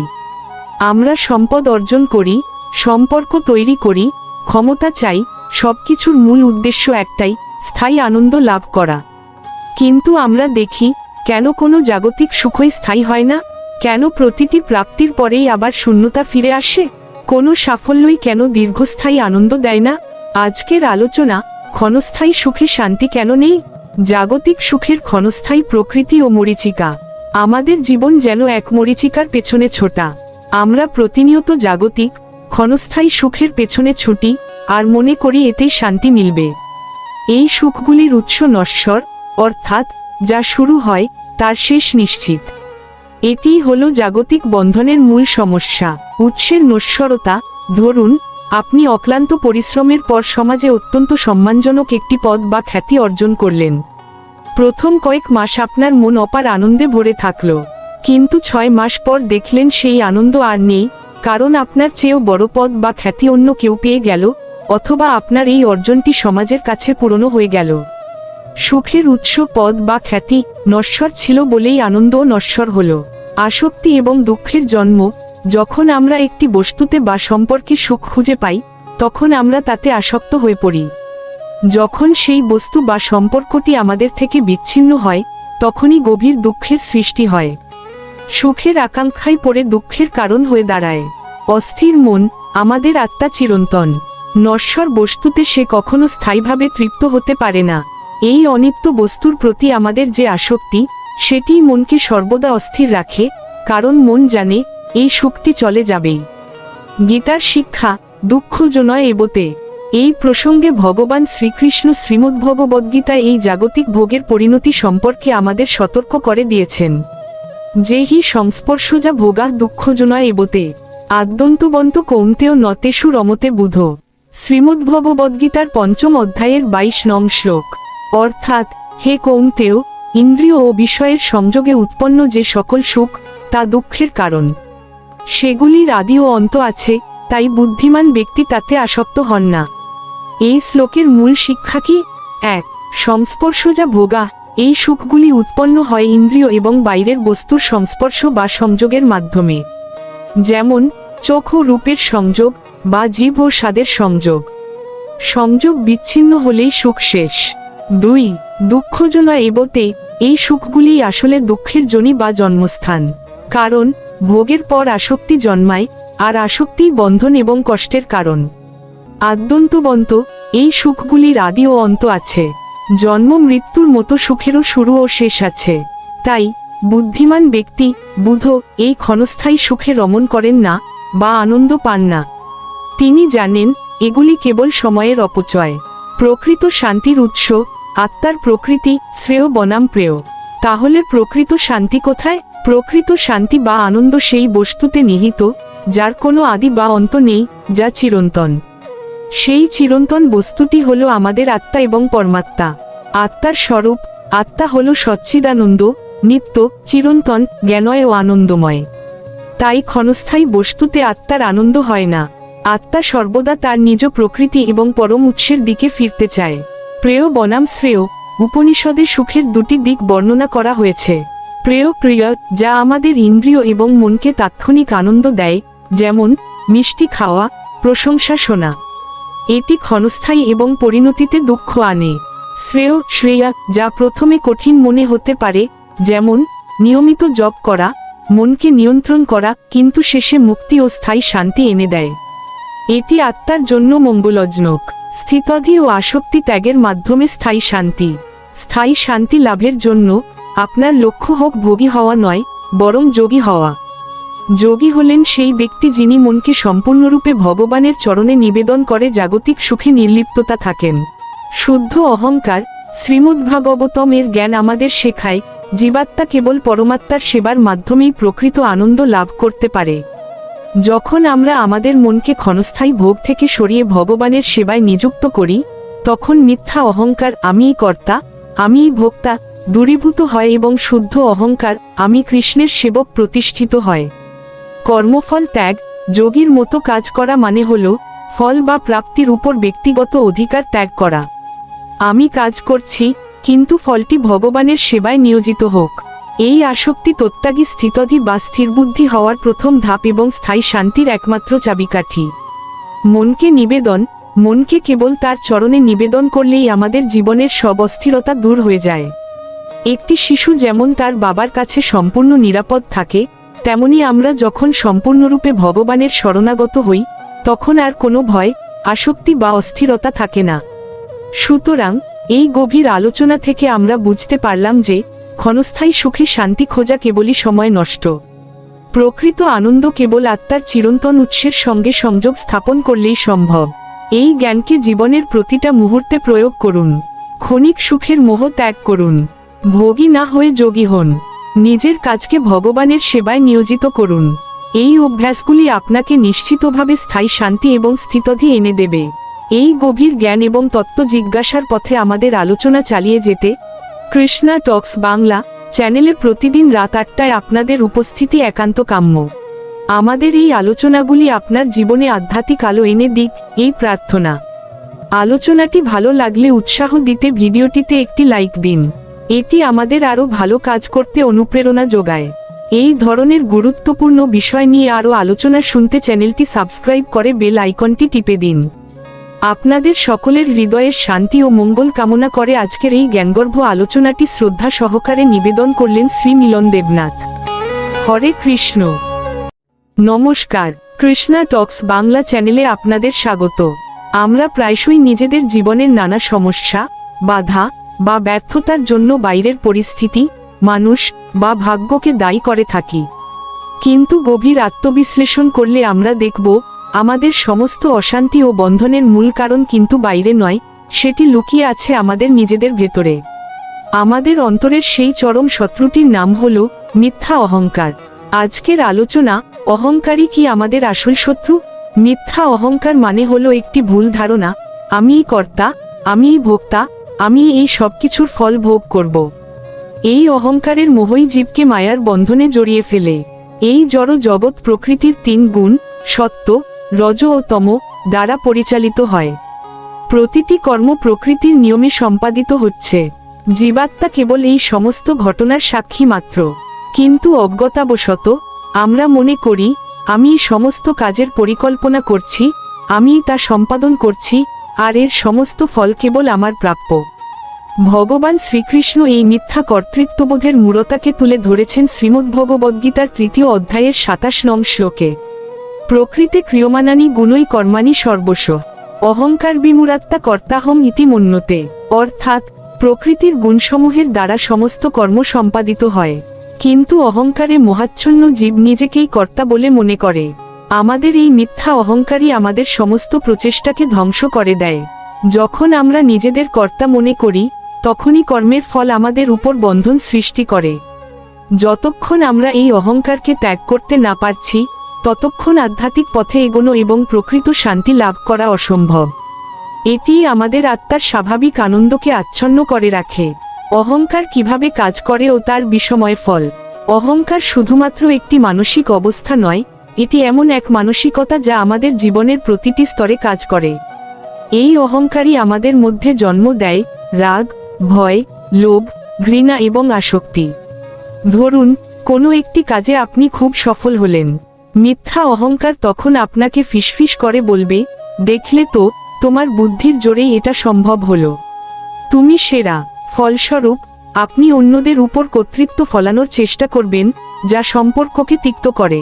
আমরা সম্পদ অর্জন করি, সম্পর্ক তৈরি করি, ক্ষমতা চাই, সবকিছুর মূল উদ্দেশ্য একটাই, স্থায়ী আনন্দ লাভ করা। কিন্তু আমরা দেখি, কেন কোনো জাগতিক সুখই স্থায়ী হয় না? কেন প্রতিটি প্রাপ্তির পরেই আবার শূন্যতা ফিরে আসে? কোনো সাফল্যই কেন দীর্ঘস্থায়ী আনন্দ দেয় না? আজকের আলোচনা, ক্ষণস্থায়ী সুখে শান্তি কেন নেই? জাগতিক সুখের ক্ষণস্থায়ী প্রকৃতি ও মরীচিকা। আমাদের জীবন যেন এক মরীচিকার পেছনে ছোটা। আমরা প্রতিনিয়ত জাগতিক ক্ষণস্থায়ী সুখের পেছনে ছুটি আর মনে করি এতেই শান্তি মিলবে। এই সুখগুলির উৎস নশ্বর, অর্থাৎ যা শুরু হয় তার শেষ নিশ্চিত। এটিই হলো জাগতিক বন্ধনের মূল সমস্যা। উৎসের নশ্বরতা। ধরুন, আপনি অক্লান্ত পরিশ্রমের পর সমাজে অত্যন্ত সম্মানজনক একটি পদ বা খ্যাতি অর্জন করলেন। প্রথম কয়েক মাস আপনার মন অপার আনন্দে ভরে থাকল, কিন্তু ৬ মাস পর দেখলেন সেই আনন্দ আর নেই, কারণ আপনার চেয়েও বড় পদ বা খ্যাতি অন্য কেউ পেয়ে গেল, অথবা আপনার এই অর্জনটি সমাজের কাছে পুরনো হয়ে গেল। সুখের উৎস পদ বা খ্যাতি নশ্বর ছিল বলেই আনন্দও নশ্বর হল। আসক্তি এবং দুঃখের জন্ম। যখন আমরা একটি বস্তুতে বা সম্পর্কে সুখ খুঁজে পাই, তখন আমরা তাতে আসক্ত হয়ে পড়ি। যখন সেই বস্তু বা সম্পর্কটি আমাদের থেকে বিচ্ছিন্ন হয়, তখনই গভীর দুঃখের সৃষ্টি হয়। সুখের আকাঙ্ক্ষায় পড়ে দুঃখের কারণ হয়ে দাঁড়ায়। অস্থির মন। আমাদের আত্মা চিরন্তন। নশ্বর বস্তুতে সে কখনো স্থায়ীভাবে তৃপ্ত হতে পারে না। এই অনিত্য বস্তুর প্রতি আমাদের যে আসক্তি, সেটিই মনকে সর্বদা অস্থির রাখে, কারণ মন জানে এই সুখটি চলে যাবেই। গীতার শিক্ষা, দুঃখজনয় এবতে। এই প্রসঙ্গে ভগবান শ্রীকৃষ্ণ শ্রীমদ্ভগবদ্গীতায় এই জাগতিক ভোগের পরিণতি সম্পর্কে আমাদের সতর্ক করে দিয়েছেন। যে হি সংস্পর্শজা ভোগা দুঃখজনয় এবতে আদ্যন্তবন্ত কৌন্তেয় নতেষু রমতে বুধ। শ্রীমদ্ভগবদ্গীতার ৫ম অধ্যায়ের ২২ নং শ্লোক। অর্থাৎ, হে কৌন্তেয়, ইন্দ্রিয় ও বিষয়ের সংযোগে উৎপন্ন যে সকল সুখ, তা দুঃখের কারণ। সেগুলির আদি ও অন্ত আছে, তাই বুদ্ধিমান ব্যক্তি তাতে আসক্ত হন না। এই শ্লোকের মূল শিক্ষা কি? ১. সংস্পর্শজা ভোগা। এই সুখগুলি উৎপন্ন হয় ইন্দ্রিয় এবং বাইরের বস্তুর সংস্পর্শ বা সংযোগের মাধ্যমে। যেমন, চোখ ও রূপের সংযোগ বা জিভ ও স্বাদের সংযোগ। সংযোগ বিচ্ছিন্ন হলেই সুখ শেষ। ২. দুঃখজনয় এবতে। এই সুখগুলি আসলে দুঃখের যোনি বা জন্মস্থান। কারণ, ভোগের পর আসক্তি জন্মায়, আর আসক্তিই বন্ধন এবং কষ্টের কারণ। আদ্যন্তবন্ত। এই সুখগুলির আদি ও অন্ত আছে। জন্ম মৃত্যুর মতো সুখেরও শুরু ও শেষ আছে। তাই বুদ্ধিমান ব্যক্তি বুধ এই ক্ষণস্থায়ী সুখে রমণ করেন না বা আনন্দ পান না। তিনি জানেন এগুলি কেবল সময়ের অপচয়। প্রকৃত শান্তির উৎস, আত্মার প্রকৃতি, শ্রেয় বনাম প্রেয়। তাহলে প্রকৃত শান্তি কোথায়? প্রকৃত শান্তি বা আনন্দ সেই বস্তুতে নিহিত, যার কোনো আদি বা অন্ত নেই, যা চিরন্তন। সেই চিরন্তন বস্তুটি হলো আমাদের আত্মা এবং পরমাত্মা। আত্মার স্বরূপ। আত্মা হলো সচ্চিদানন্দ, নিত্য, চিরন্তন, জ্ঞানময় ও আনন্দময়। তাই ক্ষণস্থায়ী বস্তুতে আত্মার আনন্দ হয় না। আত্মা সর্বদা তার নিজ প্রকৃতি এবং পরম উৎসের দিকে ফিরতে চায়। প্রেয় বনাম শ্রেয়, উপনিষদে সুখের দুটি দিক বর্ণনা করা হয়েছে। প্রেয় প্রিয়, যা আমাদের ইন্দ্রিয় এবং মনকে তাৎক্ষণিক আনন্দ দেয়, যেমন মিষ্টি খাওয়া, প্রশংসা শোনা। এটি ক্ষণস্থায়ী এবং পরিণতিতে দুঃখ আনে। শ্রেয় শ্রেয়া, যা প্রথমে কঠিন মনে হতে পারে, যেমন নিয়মিত জপ করা, মনকে নিয়ন্ত্রণ করা, কিন্তু শেষে মুক্তি ও স্থায়ী শান্তি এনে দেয়। এটি আত্মার জন্য মঙ্গলজনক। স্থিতধি ও আসক্তি ত্যাগের মাধ্যমে স্থায়ী শান্তি। স্থায়ী শান্তি লাভের জন্য আপনার লক্ষ্য হোক ভোগী হওয়া নয়, বরং যোগী হওয়া। যোগী হলেন সেই ব্যক্তি যিনি মনকে সম্পূর্ণরূপে ভগবানের চরণে নিবেদন করে জাগতিক সুখে নির্লিপ্ততা থাকেন। শুদ্ধ অহংকার, শ্রীমদ্ভাগবতম এর জ্ঞান আমাদের শেখায়, জীবাত্মা কেবল পরমাত্মার সেবার মাধ্যমেই প্রকৃত আনন্দ লাভ করতে পারে। যখন আমরা আমাদের মনকে ক্ষণস্থায়ী ভোগ থেকে সরিয়ে ভগবানের সেবায় নিযুক্ত করি, তখন মিথ্যা অহংকার আমিই কর্তা, আমিই ভোক্তা দূরীভূত হয় এবং শুদ্ধ অহংকার আমি কৃষ্ণের সেবক প্রতিষ্ঠিত হয়। কর্মফল ত্যাগ, যোগীর মতো কাজ করা মানে হল ফল বা প্রাপ্তির উপর ব্যক্তিগত অধিকার ত্যাগ করা। আমি কাজ করছি, কিন্তু ফলটি ভগবানের সেবায় নিয়োজিত হোক। এই আসক্তি তত্ত্যাগী স্থিতধি বা স্থিরবুদ্ধি হওয়ার প্রথম ধাপ এবং স্থায়ী শান্তির একমাত্র চাবিকাঠি। মনকে নিবেদন, মনকে কেবল তার চরণে নিবেদন করলেই আমাদের জীবনের সব অস্থিরতা দূর হয়ে যায়। একটি শিশু যেমন তার বাবার কাছে সম্পূর্ণ নিরাপদ থাকে, তেমনি আমরা যখন সম্পূর্ণরূপে ভগবানের শরণাগত হই, তখন আর কোনো ভয়, আসক্তি বা অস্থিরতা থাকে না। সুতরাং এই গভীর আলোচনা থেকে আমরা বুঝতে পারলাম যে ক্ষণস্থায়ী সুখে শান্তি খোঁজা কেবলই সময় নষ্ট। প্রকৃত আনন্দ কেবল আত্মার চিরন্তন উৎসের সঙ্গে সংযোগ স্থাপন করলেই সম্ভব। এই জ্ঞানকে জীবনের প্রতিটা মুহূর্তে প্রয়োগ করুন। ক্ষণিক সুখের মোহ ত্যাগ করুন। ভোগী না হয়ে যোগী হন। নিজের কাজকে ভগবানের সেবায় নিয়োজিত করুন। এই অভ্যাসগুলি আপনাকে নিশ্চিতভাবে স্থায়ী শান্তি এবং স্থিতধি এনে দেবে। এই গভীর জ্ঞান এবং তত্ত্ব জিজ্ঞাসার পথে আমাদের আলোচনা চালিয়ে যেতে কৃষ্ণা টক্স বাংলা চ্যানেলে প্রতিদিন রাত ৮টায় আপনাদের উপস্থিতি একান্ত কাম্য। আমাদের এই আলোচনাগুলি আপনার জীবনে আধ্যাত্মিক আলো এনে দিক, এই প্রার্থনা। আলোচনাটি ভালো লাগলে উৎসাহ দিতে ভিডিওটিতে একটি লাইক দিন। এটি আমাদের আরও ভালো কাজ করতে অনুপ্রেরণা যোগায়। এই ধরনের গুরুত্বপূর্ণ বিষয় নিয়ে আরও আলোচনা শুনতে চ্যানেলটি সাবস্ক্রাইব করে বেল আইকনটি টিপে দিন। আপনাদের সকলের হৃদয়ের শান্তি ও মঙ্গল কামনা করে আজকের এই জ্ঞানগর্ভ আলোচনাটি শ্রদ্ধা সহকারে নিবেদন করলেন শ্রী মিলন দেবনাথ। হরে কৃষ্ণ। নমস্কার, কৃষ্ণা টক্স বাংলা চ্যানেলে আপনাদের স্বাগত। আমরা প্রায়শই নিজেদের জীবনের নানা সমস্যা, বাধা বা ব্যর্থতার জন্য বাইরের পরিস্থিতি, মানুষ বা ভাগ্যকে দায়ী করে থাকি। কিন্তু গভীর আত্মবিশ্লেষণ করলে আমরা দেখব, আমাদের সমস্ত অশান্তি ও বন্ধনের মূল কারণ কিন্তু বাইরে নয়, সেটি লুকিয়ে আছে আমাদের নিজেদের ভেতরে। আমাদের অন্তরের সেই চরম শত্রুটির নাম হল মিথ্যা অহংকার। আজকের আলোচনা, অহংকারই কি আমাদের আসল শত্রু? মিথ্যা অহংকার মানে হলো একটি ভুল ধারণা, আমিই কর্তা, আমিই ভোক্তা, আমি এই সব কিছুর ফল ভোগ করব। এই অহংকারের মোহই জীবকে মায়ার বন্ধনে জড়িয়ে ফেলে। এই জড় জগৎ প্রকৃতির ৩ গুণ, সত্য, রজ ও তম দ্বারা পরিচালিত হয়। প্রতিটি কর্ম প্রকৃতির নিয়মে সম্পাদিত হচ্ছে। জীবাত্মা কেবল এই সমস্ত ঘটনার সাক্ষী মাত্র। কিন্তু অজ্ঞতাবশত আমরা মনে করি, আমি সমস্ত কাজের পরিকল্পনা করছি, আমি তা সম্পাদন করছি, আর এর সমস্ত ফল কেবল আমার প্রাপ্য। ভগবান শ্রীকৃষ্ণ এই মিথ্যা কর্তৃত্ববোধের মূরতাকে তুলে ধরেছেন শ্রীমদ্ভগবদ্গীতার ৩য় অধ্যায়ের ২৭ নং শ্লোকে। প্রকৃতে ক্রিয়মাণানি গুণৈ কর্মাণি সর্বস্ব অহংকার বিমূঢ়াত্মা কর্তাহম ইতি মন্যতে। অর্থাৎ প্রকৃতির গুণসমূহের দ্বারা সমস্ত কর্ম সম্পাদিত হয়, কিন্তু অহংকারে মোহাচ্ছন্ন জীব নিজেকেই কর্তা বলে মনে করে। আমাদের এই মিথ্যা অহংকারই আমাদের সমস্ত প্রচেষ্টাকে ধ্বংস করে দেয়। যখন আমরা নিজেদের কর্তা মনে করি, তখনই কর্মের ফল আমাদের উপর বন্ধন সৃষ্টি করে। যতক্ষণ আমরা এই অহংকারকে ত্যাগ করতে না পারছি, ততক্ষণ আধ্যাত্মিক পথে এগোনো এবং প্রকৃত শান্তি লাভ করা অসম্ভব। এটিই আমাদের আত্মার স্বাভাবিক আনন্দকে আচ্ছন্ন করে রাখে। অহংকার কিভাবে কাজ করে ও তার বিষময় ফল। অহংকার শুধুমাত্র একটি মানসিক অবস্থা নয়, এটি এমন এক মানসিকতা যা আমাদের জীবনের প্রতিটি স্তরে কাজ করে। এই অহংকারই আমাদের মধ্যে জন্ম দেয় রাগ, ভয়, লোভ, ঘৃণা এবং আসক্তি। ধরুন, কোনো একটি কাজে আপনি খুব সফল হলেন। মিথ্যা অহংকার তখন আপনাকে ফিসফিস করে বলবে, দেখলে তো, তোমার বুদ্ধির জোরেই এটা সম্ভব হলো, তুমি সেরা। ফলস্বরূপ আপনি অন্যদের উপর কর্তৃত্ব ফলানোর চেষ্টা করবেন, যা সম্পর্ককে তিক্ত করে।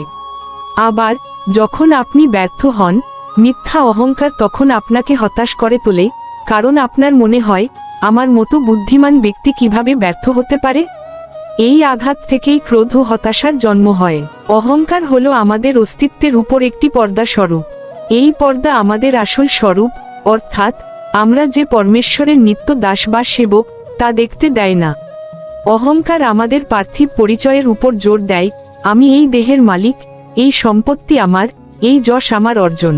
আবার যখন আপনি ব্যর্থ হন, মিথ্যা অহংকার তখন আপনাকে হতাশ করে তোলে, কারণ আপনার মনে হয়, আমার মতো বুদ্ধিমান ব্যক্তি কিভাবে ব্যর্থ হতে পারে। এই আঘাত থেকেই ক্রোধ ও হতাশার জন্ম হয়। অহংকার হলো আমাদের অস্তিত্বের উপর একটি পর্দা স্বরূপ। এই পর্দা আমাদের আসল স্বরূপ, অর্থাৎ আমরা যে পরমেশ্বরের নিত্য দাস বা সেবক, তা দেখতে দেয় না। অহংকার আমাদের পার্থিব পরিচয়ের উপর জোর দেয়, আমি এই দেহের মালিক, এই সম্পত্তি আমার, এই যশ আমার অর্জন।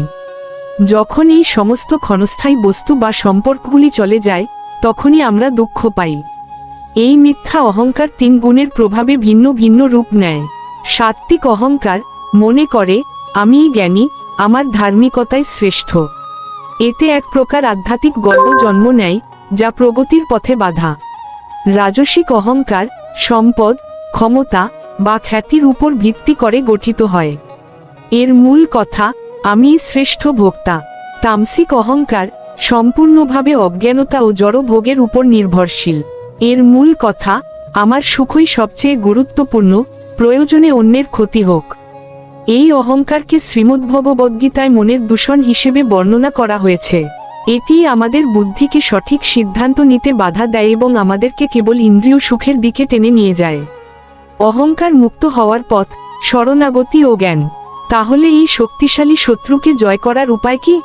যখন এই সমস্ত ক্ষণস্থায়ী বস্তু বা সম্পর্কগুলি চলে যায়, তখনই আমরা দুঃখ পাই। এই মিথ্যা অহংকার 3 গুণের প্রভাবে ভিন্ন ভিন্ন রূপ নেয়। সাত্ত্বিক অহংকার মনে করে, আমিই জ্ঞানী, আমার ধার্মিকতাই শ্রেষ্ঠ। এতে এক প্রকার আধ্যাত্মিক গর্ব জন্ম নেয়, যা প্রগতির পথে বাধা। রাজসিক অহংকার সম্পদ, ক্ষমতা বা খ্যাতির উপর ভিত্তি করে গঠিত হয়। এর মূল কথা, আমিই শ্রেষ্ঠ ভোক্তা। তামসিক অহংকার সম্পূর্ণভাবে অজ্ঞানতা ও জড় ভোগের উপর নির্ভরশীল। এর মূল কথা, আমার সুখই সবচেয়ে গুরুত্বপূর্ণ, প্রয়োজনে অন্যের ক্ষতি হোক। এই অহংকারকে শ্রীমদ্ভগবদ্গীতায় মনের দূষণ হিসেবে বর্ণনা করা হয়েছে। এটি আমাদের বুদ্ধিকে সঠিক সিদ্ধান্ত নিতে বাধা দেয় এবং আমাদেরকে কেবল ইন্দ্রিয় সুখের দিকে টেনে নিয়ে যায়। অহংকার মুক্ত হওয়ার পথ শরণাগতি ও জ্ঞান। তাহলে এই শক্তিশালী শত্রুকে জয় করার উপায় কি?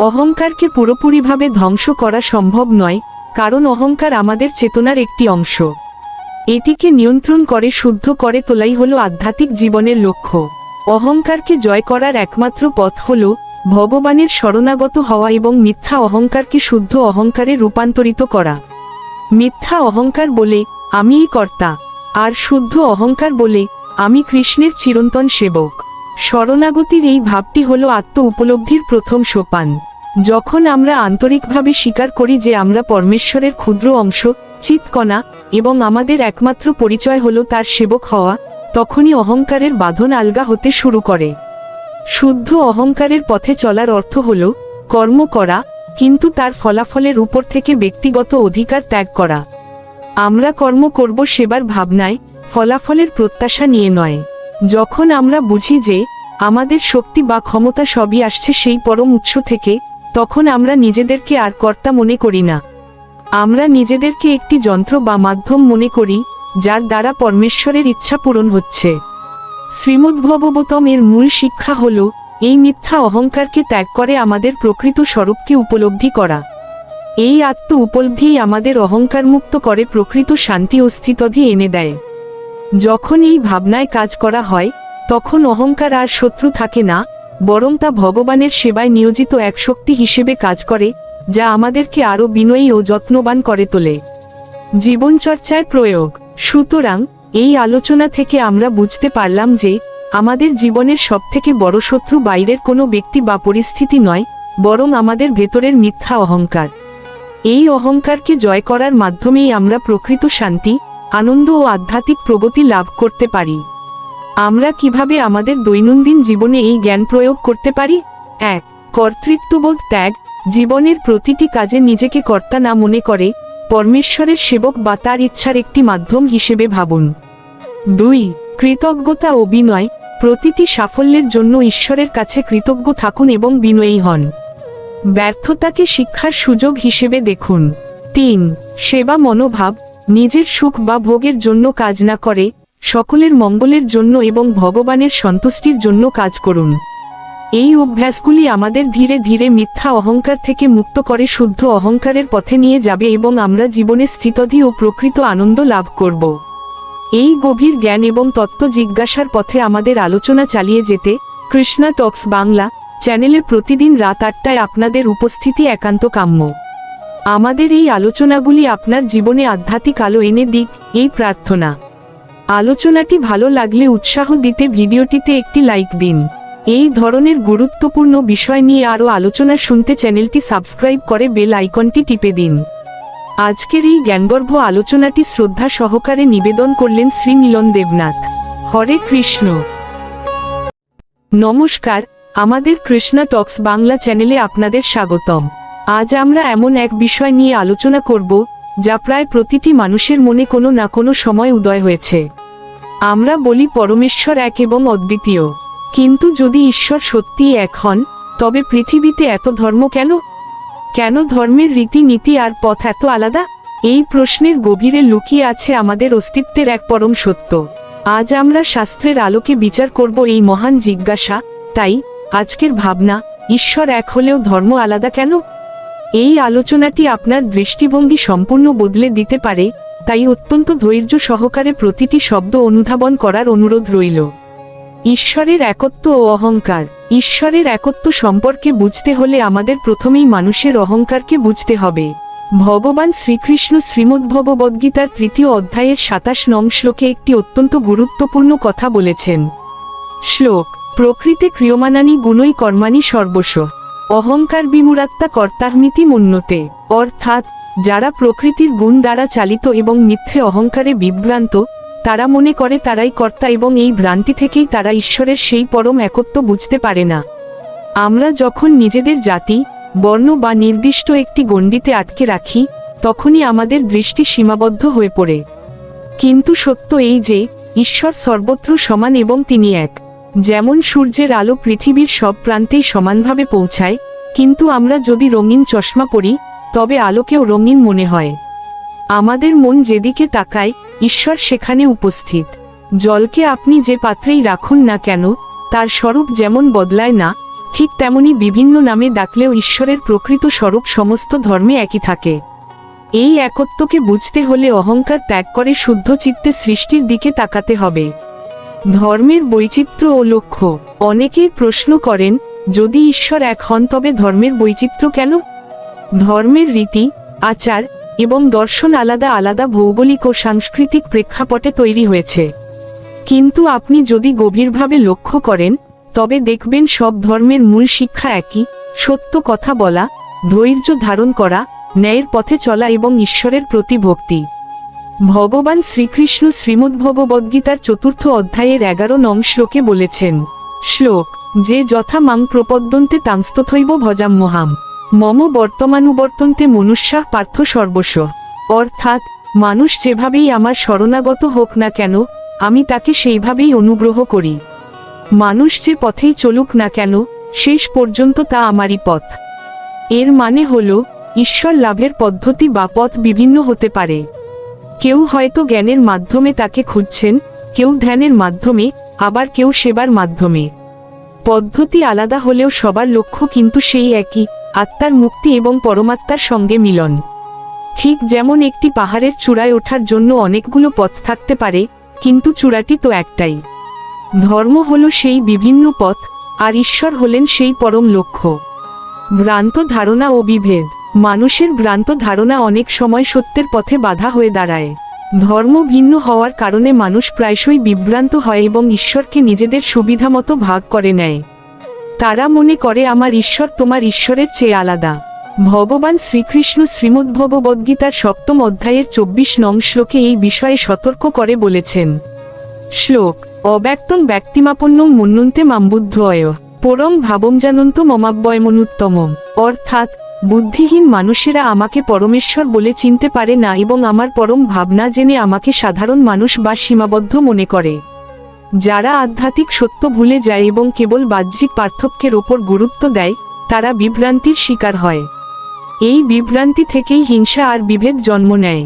অহংকারকে পুরোপুরিভাবে ধ্বংস করা সম্ভব নয়, কারণ অহংকার আমাদের চেতনার একটি অংশ। এটিকে নিয়ন্ত্রণ করে শুদ্ধ করে তোলাই হলো আধ্যাত্মিক জীবনের লক্ষ্য। অহংকারকে জয় করার একমাত্র পথ হল ভগবানের শরণাগত হওয়া এবং মিথ্যা অহংকারকে শুদ্ধ অহংকারে রূপান্তরিত করা। মিথ্যা অহংকার বলে, আমিই কর্তা, আর শুদ্ধ অহংকার বলে, আমি কৃষ্ণের চিরন্তন সেবক। শরণাগতির এই ভাবটি হলো আত্ম উপলব্ধির প্রথম সোপান। যখন আমরা আন্তরিকভাবে স্বীকার করি যে আমরা পরমেশ্বরের ক্ষুদ্র অংশ, চিৎকণা, এবং আমাদের একমাত্র পরিচয় হলো তার সেবক হওয়া, তখনই অহংকারের বাঁধন আলগা হতে শুরু করে। শুদ্ধ অহংকারের পথে চলার অর্থ হল কর্ম করা, কিন্তু তার ফলাফলের উপর থেকে ব্যক্তিগত অধিকার ত্যাগ করা। আমরা কর্ম করব সেবার ভাবনায়, ফলাফলের প্রত্যাশা নিয়ে নয়। যখন আমরা বুঝি যে আমাদের শক্তি বা ক্ষমতা সবই আসছে সেই পরম উৎস থেকে, তখন আমরা নিজেদেরকে আর কর্তা মনে করি না। আমরা নিজেদেরকে একটি যন্ত্র বা মাধ্যম মনে করি, যার দ্বারা পরমেশ্বরের ইচ্ছা পূরণ হচ্ছে। শ্রীমদ্ভগবতম এর মূল শিক্ষা হল এই মিথ্যা অহংকারকে ত্যাগ করে আমাদের প্রকৃত স্বরূপকে উপলব্ধি করা। এই আত্ম উপলব্ধিই আমাদের অহংকার মুক্ত করে প্রকৃত শান্তি ও স্থিতধি এনে দেয়। যখন এই ভাবনায় কাজ করা হয়, তখন অহংকার আর শত্রু থাকে না, বরং তা ভগবানের সেবায় নিয়োজিত এক শক্তি হিসেবে কাজ করে, যা আমাদেরকে আরও বিনয়ী ও যত্নবান করে তোলে। জীবনচর্চায় প্রয়োগ। সুতরাং এই আলোচনা থেকে আমরা বুঝতে পারলাম যে আমাদের জীবনের সবথেকে বড় শত্রু বাইরের কোনো ব্যক্তি বা পরিস্থিতি নয়, বরং আমাদের ভেতরের মিথ্যা অহংকার। এই অহংকারকে জয় করার মাধ্যমেই আমরা প্রকৃত শান্তি, আনন্দ ও আধ্যাত্মিক প্রগতি লাভ করতে পারি। আমরা কিভাবে আমাদের দৈনন্দিন জীবনে এই জ্ঞান প্রয়োগ করতে পারি? 1. কর্তৃত্ববোধ ত্যাগ। জীবনের প্রতিটি কাজে নিজেকে কর্তা না মনে করে পরমেশ্বরের সেবক বা তার ইচ্ছার একটি মাধ্যম হিসেবে ভাবুন। 2. কৃতজ্ঞতা ও বিনয়। প্রতিটি সাফল্যের জন্য ঈশ্বরের কাছে কৃতজ্ঞ থাকুন এবং বিনয়ী হন। ব্যর্থতাকে শিক্ষার সুযোগ হিসেবে দেখুন। 3. সেবা মনোভাব। নিজের সুখ বা ভোগের জন্য কাজ না করে সকলের মঙ্গলের জন্য এবং ভগবানের সন্তুষ্টির জন্য কাজ করুন। এই অভ্যাসগুলি আমাদের ধীরে ধীরে মিথ্যা অহংকার থেকে মুক্ত করে শুদ্ধ অহংকারের পথে নিয়ে যাবে এবং আমরা জীবনে স্থিতধি ও প্রকৃত আনন্দ লাভ করব। এই গভীর জ্ঞান এবং তত্ত্ব জিজ্ঞাসার পথে আমাদের আলোচনা চালিয়ে যেতে কৃষ্ণা টক্স বাংলা চ্যানেলে প্রতিদিন রাত 8টায় আপনাদের উপস্থিতি একান্ত কাম্য। আমাদের এই আলোচনাগুলি আপনার জীবনে আধ্যাত্মিক আলো এনে দিক, এই প্রার্থনা। আলোচনাটি ভালো লাগলে উৎসাহ দিতে ভিডিওটিতে একটি লাইক দিন। এই ধরনের গুরুত্বপূর্ণ বিষয় নিয়ে আরও আলোচনা শুনতে চ্যানেলটি সাবস্ক্রাইব করে বেল আইকনটি টিপে দিন। আজকের এই জ্ঞানগর্ভ আলোচনাটি শ্রদ্ধা সহকারে নিবেদন করলেন শ্রী মিলন দেবনাথ। হরে কৃষ্ণ। নমস্কার, আমাদের কৃষ্ণা টক্স বাংলা চ্যানেলে আপনাদের স্বাগতম। আজ আমরা এমন এক বিষয় নিয়ে আলোচনা করব যা প্রায় প্রতিটি মানুষের মনে কোনো না কোনো সময় উদয় হয়েছে। আমরা বলি পরমেশ্বর এক এবং অদ্বিতীয়, কিন্তু যদি ঈশ্বর সত্যিই এক হন, তবে পৃথিবীতে এত ধর্ম কেন? কেন ধর্মের রীতিনীতি আর পথ এত আলাদা? এই প্রশ্নের গভীরে লুকিয়ে আছে আমাদের অস্তিত্বের এক পরম সত্য। আজ আমরা শাস্ত্রের আলোকে বিচার করব এই মহান জিজ্ঞাসা। তাই আজকের ভাবনা, ঈশ্বর এক হলেও ধর্ম আলাদা কেন? এই আলোচনাটি আপনার দৃষ্টিভঙ্গি সম্পূর্ণ বদলে দিতে পারে, তাই অত্যন্ত ধৈর্য সহকারে প্রতিটি শব্দ অনুধাবন করার অনুরোধ রইল। ঈশ্বরের একত্ব ও অহংকার। ঈশ্বরের একত্ব সম্পর্কে বুঝতে হলে আমাদের প্রথমেই মানুষের অহংকারকে বুঝতে হবে। ভগবান শ্রীকৃষ্ণ শ্রীমদ্ভগবদ্গীতার 3য় অধ্যায়ের 27 নং শ্লোকে একটি অত্যন্ত গুরুত্বপূর্ণ কথা বলেছেন। শ্লোক: প্রকৃতে ক্রিয়মাণানি গুণৈ কর্মাণি সর্বস্ব অহংকার বিমূঢ়াত্মা কর্তাহমিতি মন্যতে। অর্থাৎ যারা প্রকৃতির গুণ দ্বারা চালিত এবং মিথ্যে অহংকারে বিভ্রান্ত, তারা মনে করে তারাই কর্তা এবং এই ভ্রান্তি থেকেই তারা ঈশ্বরের সেই পরম একত্ব বুঝতে পারে না। আমরা যখন নিজেদের জাতি, বর্ণ বা নির্দিষ্ট একটি গণ্ডিতে আটকে রাখি, তখনই আমাদের দৃষ্টি সীমাবদ্ধ হয়ে পড়ে। কিন্তু সত্য এই যে ঈশ্বর সর্বত্র সমান এবং তিনি এক। যেমন সূর্যের আলো পৃথিবীর সব প্রান্তেই সমানভাবে পৌঁছায়, কিন্তু আমরা যদি রঙিন চশমা পরি, তবে আলোকেও রঙিন মনে হয়। আমাদের মন যেদিকে তাকায়, ঈশ্বর সেখানে উপস্থিত। জলকে আপনি যে পাত্রেই রাখুন না কেন, তার স্বরূপ যেমন বদলায় না, ঠিক তেমনি বিভিন্ন নামে ডাকলেও ঈশ্বরের প্রকৃত স্বরূপ সমস্ত ধর্মে একই থাকে। এই একত্বকে বুঝতে হলে অহংকার ত্যাগ করে শুদ্ধ চিত্তে সৃষ্টির দিকে তাকাতে হবে। ধর্মের বৈচিত্র্য ও লক্ষ্য। অনেকেই প্রশ্ন করেন, যদি ঈশ্বর এক হন তবে ধর্মের বৈচিত্র্য কেন? ধর্মের রীতি, আচার এবং দর্শন আলাদা আলাদা ভৌগোলিক ও সাংস্কৃতিক প্রেক্ষাপটে তৈরি হয়েছে। কিন্তু আপনি যদি গভীরভাবে লক্ষ্য করেন, তবে দেখবেন সব ধর্মের মূল শিক্ষা একই: সত্য কথা বলা, ধৈর্য ধারণ করা, ন্যায়ের পথে চলা এবং ঈশ্বরের প্রতি ভক্তি। ভগবান শ্রীকৃষ্ণ শ্রীমদ্ভগবদ্গীতার 4th অধ্যায়ের 11 নং শ্লোকে বলেছেন। শ্লোক: যে যথা মাং প্রপদ্যন্তে তাংস্তথৈব ভজাম্যহাম মম বর্তমানুবর্তন্তে মনুষ্যাঃ পার্থ সর্বস্ব। অর্থাৎ মানুষ যেভাবেই আমার শরণাগত হোক না কেন, আমি তাকে সেইভাবেই অনুগ্রহ করি। মানুষ যে পথেই চলুক না কেন, শেষ পর্যন্ত তা আমারই পথ। এর মানে হল, ঈশ্বর লাভের পদ্ধতি বা পথ বিভিন্ন হতে পারে। কেউ হয়তো জ্ঞানের মাধ্যমে তাকে খুঁজছেন, কেউ ধ্যানের মাধ্যমে, আবার কেউ সেবার মাধ্যমে। পদ্ধতি আলাদা হলেও সবার লক্ষ্য কিন্তু সেই একই: আত্মার মুক্তি এবং পরমাত্মার সঙ্গে মিলন। ঠিক যেমন একটি পাহাড়ের চূড়ায় ওঠার জন্য অনেকগুলো পথ থাকতে পারে, কিন্তু চূড়াটি তো একটাই। ধর্ম হলো সেই বিভিন্ন পথ, আর ঈশ্বর হলেন সেই পরম লক্ষ্য। ভ্রান্ত ধারণা ও বিভেদ। মানুষের ভ্রান্ত ধারণা অনেক সময় সত্যের পথে বাধা হয়ে দাঁড়ায়। ধর্ম ভিন্ন হওয়ার কারণে মানুষ প্রায়শই বিভ্রান্ত হয় এবং ঈশ্বরকে নিজেদের সুবিধামতো ভাগ করে নেয়। তারা মনে করে আমার ঈশ্বর তোমার ঈশ্বরের চেয়ে আলাদা। ভগবান শ্রীকৃষ্ণ শ্রীমদ্ভগবদ্গীতার 7ম অধ্যায়ের 24 নং শ্লোকে এই বিষয়ে সতর্ক করে বলেছেন। শ্লোক: অব্যক্তং ব্যক্তিমাপন্নং মন্যন্তে মাম্বুদ্ধয় পরং ভাবম জানন্ত মমাব্যয়মনুত্তমম। অর্থাৎ বুদ্ধিহীন মানুষেরা আমাকে পরমেশ্বর বলে চিনতে পারে না এবং আমার পরম ভাবনা জেনে আমাকে সাধারণ মানুষ বা সীমাবদ্ধ মনে করে। যারা আধ্যাত্মিক সত্য ভুলে যায় এবং কেবল বাহ্যিক পার্থক্যের ওপর গুরুত্ব দেয়, তারা বিভ্রান্তির শিকার হয়। এই বিভ্রান্তি থেকেই হিংসা আর বিভেদ জন্ম নেয়।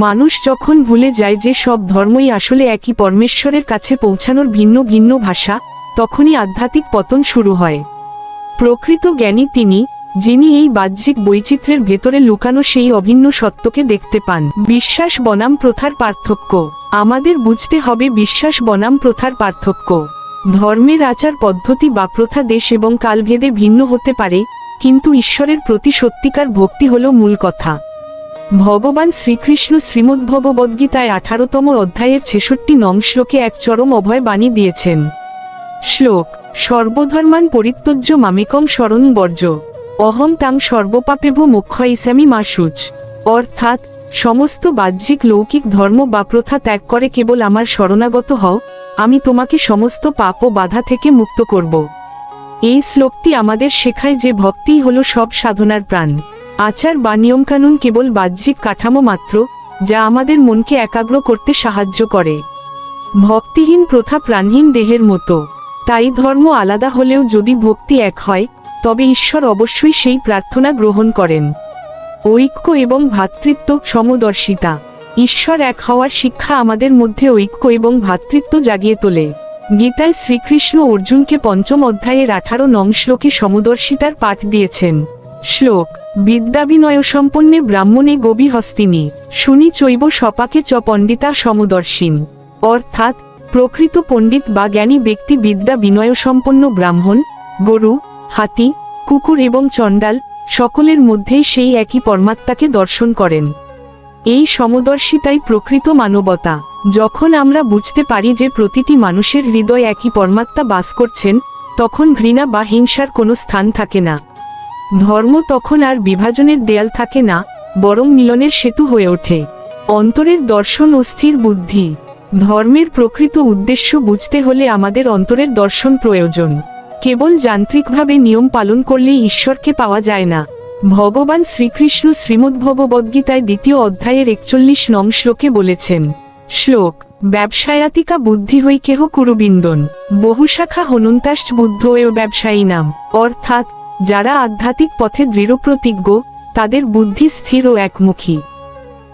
মানুষ যখন ভুলে যায় যে সব ধর্মই আসলে একই পরমেশ্বরের কাছে পৌঁছানোর ভিন্ন ভিন্ন ভাষা, তখনই আধ্যাত্মিক পতন শুরু হয়। প্রকৃত জ্ঞানী তিনি, যিনি এই বাহ্যিক বৈচিত্র্যের ভেতরে লুকানো সেই অভিন্ন সত্যকে দেখতে পান। বিশ্বাস বনাম প্রথার পার্থক্য। আমাদের বুঝতে হবে বিশ্বাস বনাম প্রথার পার্থক্য। ধর্মের আচার পদ্ধতি বা প্রথা দেশ এবং কালভেদে ভিন্ন হতে পারে, কিন্তু ঈশ্বরের প্রতি সত্যিকার ভক্তি হল মূল কথা। ভগবান শ্রীকৃষ্ণ শ্রীমদ্ভগবদ্গীতায় 18তম অধ্যায়ের 66 নং শ্লোকে এক চরম অভয় বাণী দিয়েছেন। শ্লোক: সর্বধর্মান পরিত্যজ্য মামেকং শরণং বর্জ, অহং তাং সর্বপাপেভ মোক্ষয়িষ্যামি মা শুচ। অর্থাৎ, সমস্ত বাহ্যিক লৌকিক ধর্ম বা প্রথা ত্যাগ করে কেবল আমার শরণাগত হও, আমি তোমাকে সমস্ত পাপ ও বাধা থেকে মুক্ত করব। এই শ্লোকটি আমাদের শেখায় যে ভক্তিই হল সব সাধনার প্রাণ। আচার বা নিয়মকানুন কেবল বাহ্যিক কাঠামো মাত্র, যা আমাদের মনকে একাগ্র করতে সাহায্য করে। ভক্তিহীন প্রথা প্রাণহীন দেহের মতো। তাই ধর্ম আলাদা হলেও যদি ভক্তি এক হয়, তবে ঈশ্বর অবশ্যই সেই প্রার্থনা গ্রহণ করেন। ঐক্য এবং ভ্রাতৃত্ব সমদর্শিতা। ঈশ্বর এক হওয়ার শিক্ষা আমাদের মধ্যে ঐক্য এবং ভ্রাতৃত্ব জাগিয়ে তোলে। গীতায় শ্রীকৃষ্ণ অর্জুনকে 5ম অধ্যায়ের 18 নং শ্লোকে সমদর্শিতার পাঠ দিয়েছেন। শ্লোক: বিদ্যা বিনয় সম্পন্নে ব্রাহ্মণে গবি হস্তিনী, শুনি চৈব সপাকে চ পণ্ডিতা সমদর্শিন। অর্থাৎ, প্রকৃত পণ্ডিত বা জ্ঞানী ব্যক্তি বিদ্যা বিনয় সম্পন্ন ব্রাহ্মণ, গরু, হাতি, কুকুর এবং চণ্ডাল সকলের মধ্যেই সেই একই পরমাত্মাকে দর্শন করেন। এই সমদর্শিতাই প্রকৃত মানবতা। যখন আমরা বুঝতে পারি যে প্রতিটি মানুষের হৃদয় একই পরমাত্মা বাস করছেন, তখন ঘৃণা বা হিংসার কোনো স্থান থাকে না। ধর্ম তখন আর বিভাজনের দেয়াল থাকে না, বরং মিলনের সেতু হয়ে ওঠে। অন্তরের দর্শন ও স্থির বুদ্ধি। ধর্মের প্রকৃত উদ্দেশ্য বুঝতে হলে আমাদের অন্তরের দর্শন প্রয়োজন। কেবল যান্ত্রিকভাবে নিয়ম পালন করলেই ঈশ্বরকে পাওয়া যায় না। ভগবান শ্রীকৃষ্ণ শ্রীমদ্ভগবদ্গীতায় 2য় অধ্যায়ের 41 নং শ্লোকে বলেছেন। শ্লোক: ব্যবসায়াতিকা বুদ্ধি হই কেহ কুরুবিন্দন, বহুশাখা হনন্তাশ্চ বুদ্ধ এও ব্যবসায়ী নাম। অর্থাৎ, যারা আধ্যাত্মিক পথে দৃঢ়প্রতিজ্ঞ, তাদের বুদ্ধি স্থির ও একমুখী।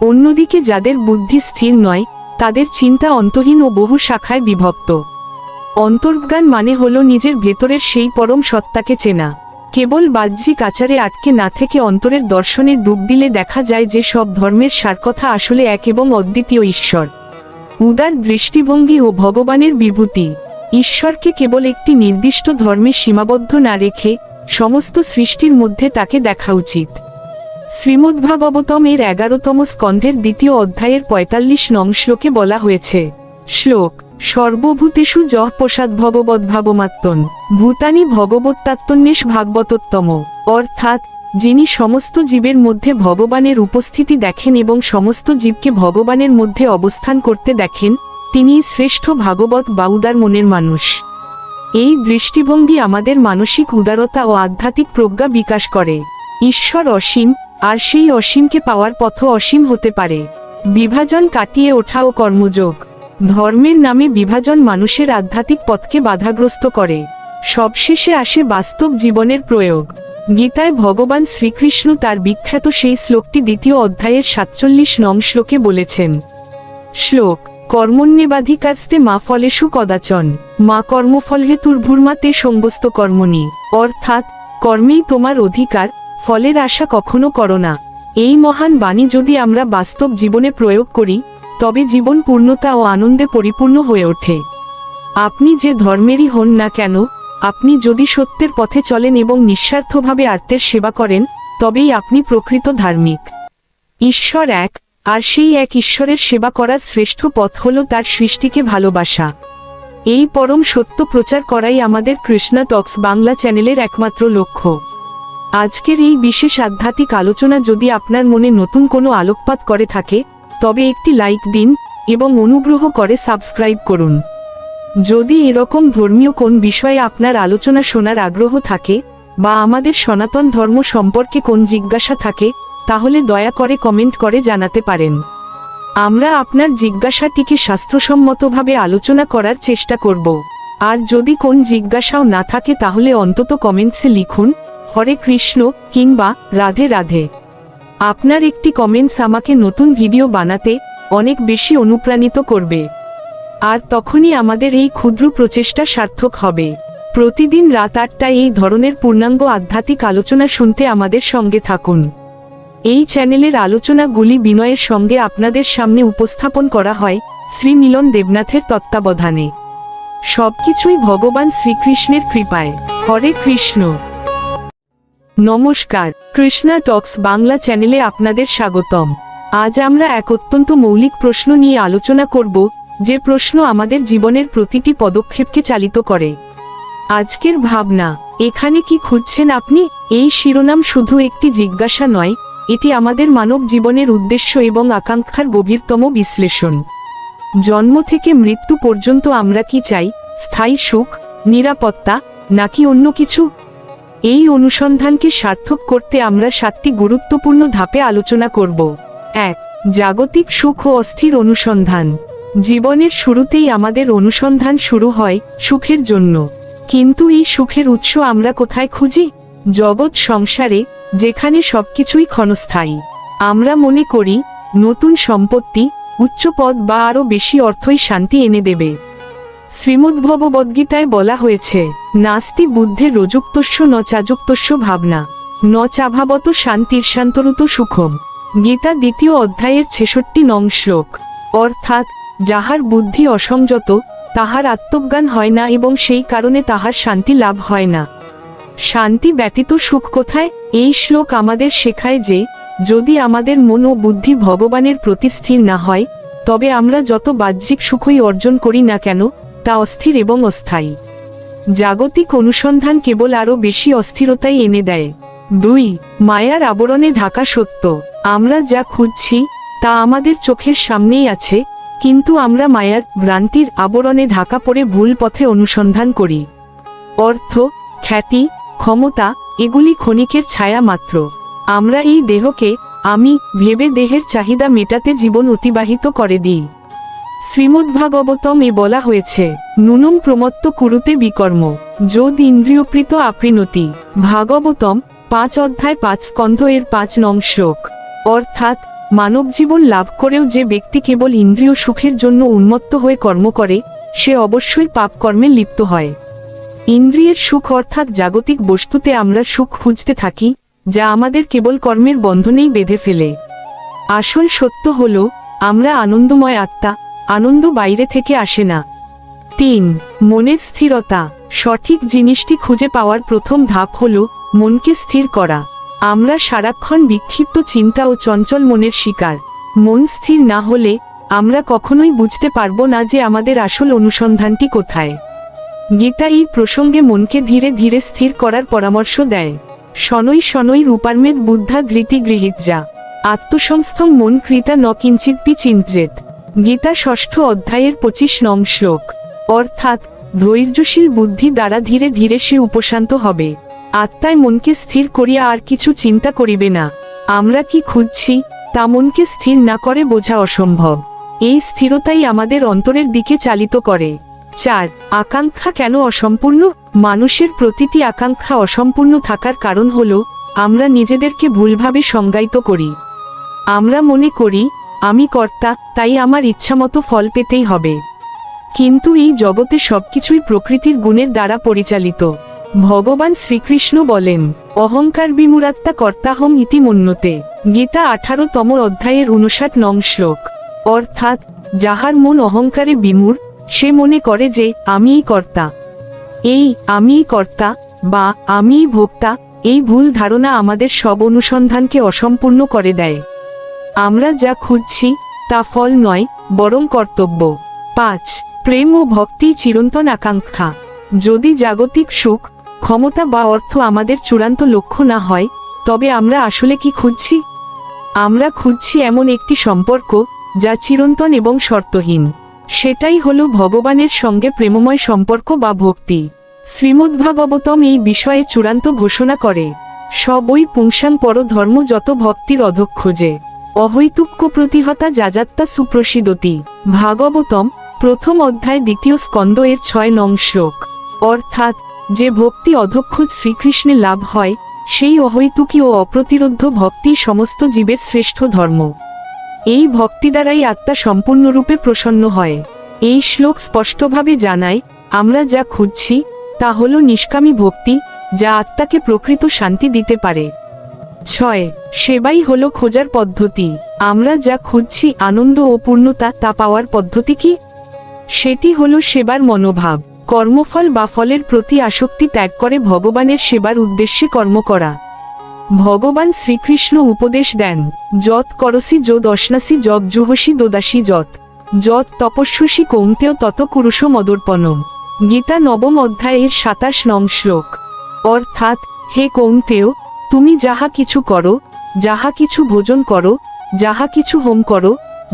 অন্যদিকে যাদের বুদ্ধি স্থির নয়, তাদের চিন্তা অন্তহীন ও বহু শাখায় বিভক্ত। অন্তর্জ্ঞান মানে হল নিজের ভেতরের সেই পরম সত্তাকে চেনা। কেবল বাহ্যিক আচারে আটকে না থেকে অন্তরের দর্শনে ডুব দিলে দেখা যায় যে সব ধর্মের সারকথা আসলে এক এবং অদ্বিতীয় ঈশ্বর। উদার দৃষ্টিভঙ্গি ও ভগবানের বিভূতি। ঈশ্বরকে কেবল একটি নির্দিষ্ট ধর্মে সীমাবদ্ধ না রেখে সমস্ত সৃষ্টির মধ্যে তাকে দেখা উচিত। শ্রীমদ্ভাগবতম এর 11তম স্কন্ধের 2য় অধ্যায়ের 45 নং শ্লোকে বলা হয়েছে। শ্লোক: সর্বভূতেষু যঃ প্রসাদ ভগবদ্ভাবমাত্মন, ভূতানি ভগবত্তাত্মন্যেষ ভাগবতোত্তম। অর্থাৎ, যিনি সমস্ত জীবের মধ্যে ভগবানের উপস্থিতি দেখেন এবং সমস্ত জীবকে ভগবানের মধ্যে অবস্থান করতে দেখেন, তিনিই শ্রেষ্ঠ ভাগবত বা উদার মনের মানুষ। এই দৃষ্টিভঙ্গি আমাদের মানসিক উদারতা ও আধ্যাত্মিক প্রজ্ঞা বিকাশ করে। ঈশ্বর অসীম, আর সেই অসীমকে পাওয়ার পথও অসীম হতে পারে। বিভাজন কাটিয়ে ওঠা ও কর্মযোগ। ধর্মের নামে বিভাজন মানুষের আধ্যাত্মিক পথকে বাধাগ্রস্ত করে। সবশেষে আসে বাস্তব জীবনের প্রয়োগ। গীতায় ভগবান শ্রীকৃষ্ণ তার বিখ্যাত সেই শ্লোকটি 2য় অধ্যায়ের 47 নং শ্লোকে বলেছেন। শ্লোক: কর্মণ্যেবাধিকারস্তে মা ফলেষু কদাচন, মা কর্মফল হেতুর্ভূর্মা তে সঙ্গস্ত কর্মণি। অর্থাৎ, কর্মেই তোমার অধিকার, ফলের আশা কখনো করো না। এই মহান বাণী যদি আমরা বাস্তব জীবনে প্রয়োগ করি, তবে জীবন পূর্ণতা ও আনন্দে পরিপূর্ণ হয়ে ওঠে। আপনি যে ধর্মেরই হন না কেন, আপনি যদি সত্যের পথে চলেন এবং নিঃস্বার্থভাবে আর্তের সেবা করেন, তবেই আপনি প্রকৃত ধার্মিক। ঈশ্বর এক, আর সেই এক ঈশ্বরের সেবা করার শ্রেষ্ঠ পথ হল তার সৃষ্টিকে ভালোবাসা। এই পরম সত্য প্রচার করাই আমাদের কৃষ্ণা টক্স বাংলা চ্যানেলের একমাত্র লক্ষ্য। আজকের এই বিশেষ আধ্যাত্মিক আলোচনা যদি আপনার মনে নতুন কোনো আলোকপাত করে থাকে, তবে একটি লাইক দিন এবং অনুগ্রহ করে সাবস্ক্রাইব করুন। যদি এরকম ধর্মীয় কোন বিষয়ে আপনার আলোচনা শোনার আগ্রহ থাকে, বা আমাদের সনাতন ধর্ম সম্পর্কে কোন জিজ্ঞাসা থাকে, তাহলে দয়া করে কমেন্ট করে জানাতে পারেন। আমরা আপনার জিজ্ঞাসাটিকে শাস্ত্রসম্মতভাবে আলোচনা করার চেষ্টা করব। আর যদি কোন জিজ্ঞাসাও না থাকে তাহলে অন্তত কমেন্টসে লিখুন হরে কৃষ্ণ কিংবা রাধে রাধে। আপনার একটি কমেন্টস আমাকে নতুন ভিডিও বানাতে অনেক বেশি অনুপ্রাণিত করবে। আর তখনই আমাদের এই ক্ষুদ্র প্রচেষ্টা সার্থক হবে। প্রতিদিন রাত 8টায় এই ধরনের পূর্ণাঙ্গ আধ্যাত্মিক আলোচনা শুনতে আমাদের সঙ্গে থাকুন। এই চ্যানেলের আলোচনাগুলি বিনয়ের সঙ্গে আপনাদের সামনে উপস্থাপন করা হয় শ্রী মিলন দেবনাথের তত্ত্বাবধানে। সবকিছুই ভগবান শ্রীকৃষ্ণের কৃপায়। হরে কৃষ্ণ। নমস্কার, কৃষ্ণা টক্স বাংলা চ্যানেলে আপনাদের স্বাগতম। আজ আমরা এক অত্যন্ত মৌলিক প্রশ্ন নিয়ে আলোচনা করব, যে প্রশ্ন আমাদের জীবনের প্রতিটি পদক্ষেপকে চালিত করে। আজকের ভাবনা, এখানে কি খুঁজছেন আপনি? এই শিরোনাম শুধু একটি জিজ্ঞাসা নয়, এটি আমাদের মানব জীবনের উদ্দেশ্য এবং আকাঙ্ক্ষার গভীরতম বিশ্লেষণ। জন্ম থেকে মৃত্যু পর্যন্ত আমরা কি চাই? স্থায়ী সুখ, নিরাপত্তা, নাকি অন্য কিছু? এই অনুসন্ধানকে সার্থক করতে আমরা 7টি গুরুত্বপূর্ণ ধাপে আলোচনা করব। 1. জাগতিক সুখ ও অস্থির অনুসন্ধান। জীবনের শুরুতেই আমাদের অনুসন্ধান শুরু হয় সুখের জন্য। কিন্তু এই সুখের উৎস আমরা কোথায় খুঁজি? জগৎ সংসারে, যেখানে সবকিছুই ক্ষণস্থায়ী। আমরা মনে করি নতুন সম্পত্তি, উচ্চ পদ বা আরও বেশি অর্থই শান্তি এনে দেবে। শ্রীমদ্ভগবদ্গীতায় বলা হয়েছে, নাস্তি বুদ্ধে রযুক্তস্য ন চাযুক্তস্য ভাবনা ন চাভাবত শান্তির্শান্তরুত সুখম। গীতা 2য় অধ্যায়ের 66 নং শ্লোক। অর্থাৎ, যাহার বুদ্ধি অসংযত, তাহার আত্মজ্ঞান হয় না এবং সেই কারণে তাহার শান্তি লাভ হয় না। শান্তি ব্যতীত সুখ কোথায়? এই শ্লোক আমাদের শেখায় যে, যদি আমাদের মন ও বুদ্ধি ভগবানের প্রতি স্থির না হয়, তবে আমরা যত বাহ্যিক সুখই অর্জন করি না কেন, তা অস্থির এবং অস্থায়ী। জাগতিক অনুসন্ধান কেবল আরও বেশি অস্থিরতাই এনে দেয়। 2. মায়ার আবরণে ঢাকা সত্য। আমরা যা খুঁজছি তা আমাদের চোখের সামনেই আছে, কিন্তু আমরা মায়ার ভ্রান্তির আবরণে ঢাকা পড়ে ভুল পথে অনুসন্ধান করি। অর্থ, খ্যাতি, ক্ষমতা, এগুলি ক্ষণিকের ছায়া মাত্র। আমরা এই দেহকে আমি ভেবে দেহের চাহিদা মেটাতে জীবন অতিবাহিত করে দিই। শ্রীমদ্ভাগবতমে বলা হয়েছে, নুনম প্রমত্ত কুরুতে বিকর্ম যোদ ইন্দ্রিয়প্রীত আপৃণতি। ভাগবতম 5 অধ্যায় 5 স্কন্ধ এর 5 নং শ্লোক। অর্থাৎ, মানব জীবন লাভ করেও যে ব্যক্তি কেবল ইন্দ্রিয় সুখের জন্য উন্মত্ত হয়ে কর্ম করে, সে অবশ্যই পাপ কর্মে লিপ্ত হয়। ইন্দ্রিয়ের সুখ অর্থাৎ জাগতিক বস্তুতে আমরা সুখ খুঁজতে থাকি, যা আমাদের কেবল কর্মের বন্ধনেই বেঁধে ফেলে। আসল সত্য হল, আমরা আনন্দময় আত্মা, আনন্দ বাইরে থেকে আসে না। 3. মনের স্থিরতা। সঠিক জিনিসটি খুঁজে পাওয়ার প্রথম ধাপ হল মনকে স্থির করা। আমরা সারাক্ষণ বিক্ষিপ্ত চিন্তা ও চঞ্চল মনের শিকার। মন স্থির না হলে আমরা কখনোই বুঝতে পারব না যে আমাদের আসল অনুসন্ধানটি কোথায়। গীতা এই প্রসঙ্গে মনকে ধীরে ধীরে স্থির করার পরামর্শ দেয়। শনৈ শনৈ রূপার্মেদ বুদ্ধা ধৃতি গৃহীত যা আত্মসংস্থং মন কৃতা ন কিঞ্চিৎপি চিন্তেত। গীতা 6ষ্ঠ অধ্যায়ের 25 নং শ্লোক। অর্থাৎ, ধৈর্যশীল বুদ্ধি দ্বারা ধীরে ধীরে সে উপশান্ত হবে। আত্মায় মনকে স্থির করিয়া আর কিছু চিন্তা করিবে না। আমরা কি খুঁজছি তা মনকে স্থির না করে বোঝা অসম্ভব। এই স্থিরতাই আমাদের অন্তরের দিকে চালিত করে। 4. আকাঙ্ক্ষা কেন অসম্পূর্ণ? মানুষের প্রতিটি আকাঙ্ক্ষা অসম্পূর্ণ থাকার কারণ হল, আমরা নিজেদেরকে ভুলভাবে সংজ্ঞায়িত করি। আমরা মনে করি, আমি কর্তা, তাই আমার ইচ্ছামতো ফল পেতেই হবে। কিন্তু এই জগতে সবকিছুই প্রকৃতির গুণের দ্বারা পরিচালিত। ভগবান শ্রীকৃষ্ণ বলেন, অহংকার বিমূঢ়াত্মা কর্তাহং ইতি মন্যতে। গীতা 18তম অধ্যায়ের 59 নং শ্লোক। অর্থাৎ, যাহার মন অহংকারে বিমূঢ়, সে মনে করে যে আমিই কর্তা। এই আমিই কর্তা বা আমিই ভোক্তা, এই ভুল ধারণা আমাদের সব অনুসন্ধানকে অসম্পূর্ণ করে দেয়। আমরা যা খুঁজছি তা ফল নয়, বরং কর্তব্য। 5. প্রেম ও ভক্তি চিরন্তন আকাঙ্ক্ষা। যদি জাগতিক সুখ, ক্ষমতা বা অর্থ আমাদের চূড়ান্ত লক্ষ্য না হয়, তবে আমরা আসলে কি খুঁজছি? আমরা খুঁজছি এমন একটি সম্পর্ক যা চিরন্তন এবং শর্তহীন। সেটাই হলো ভগবানের সঙ্গে প্রেমময় সম্পর্ক বা ভক্তি। শ্রীমদ্ভাগবতম এই বিষয়ে চূড়ান্ত ঘোষণা করে, সবই পুংসাং পর ধর্ম যত ভক্তির অধক্ষোজে অহৈতুক্য প্রতিহতা যাজাত্তা সুপ্রসিদতি। ভাগবতম 1ম অধ্যায় 2য় স্কন্ধ এর 6 নং শ্লোক। অর্থাৎ, যে ভক্তি অধক্ষজ শ্রীকৃষ্ণে লাভ হয়, সেই অহৈতুকী ও অপ্রতিরোধ্য ভক্তি সমস্ত জীবের শ্রেষ্ঠ ধর্ম। এই ভক্তি দ্বারাই আত্মা সম্পূর্ণরূপে প্রসন্ন হয়। এই শ্লোক স্পষ্টভাবে জানায়, আমরা যা খুঁজছি তা হল নিষ্কামী ভক্তি, যা আত্মাকে প্রকৃত শান্তি দিতে পারে। 6. সেবাই হলো খোঁজার পদ্ধতি। আমরা যা খুঁজছি আনন্দ ও পূর্ণতা, তা পাওয়ার পদ্ধতি কি? সেটি হলো সেবার মনোভাব। কর্মফল বা ফলের প্রতি আসক্তি ত্যাগ করে ভগবানের সেবার উদ্দেশ্যে কর্ম করা। ভগবান শ্রীকৃষ্ণ উপদেশ দেন, যত করসি যো দশনাসি যত জুহসি দোদাসি যত যত তপস্যসি কৌন্তেয় তত কুরুষ মদর্পণম। গীতা নবম অধ্যায়ের 27 নং শ্লোক। অর্থাৎ, হে কৌন্তেয়, তুমি যাহা কিছু করো, যাহা কিছু ভোজন করো, যাহা কিছু হোম করো,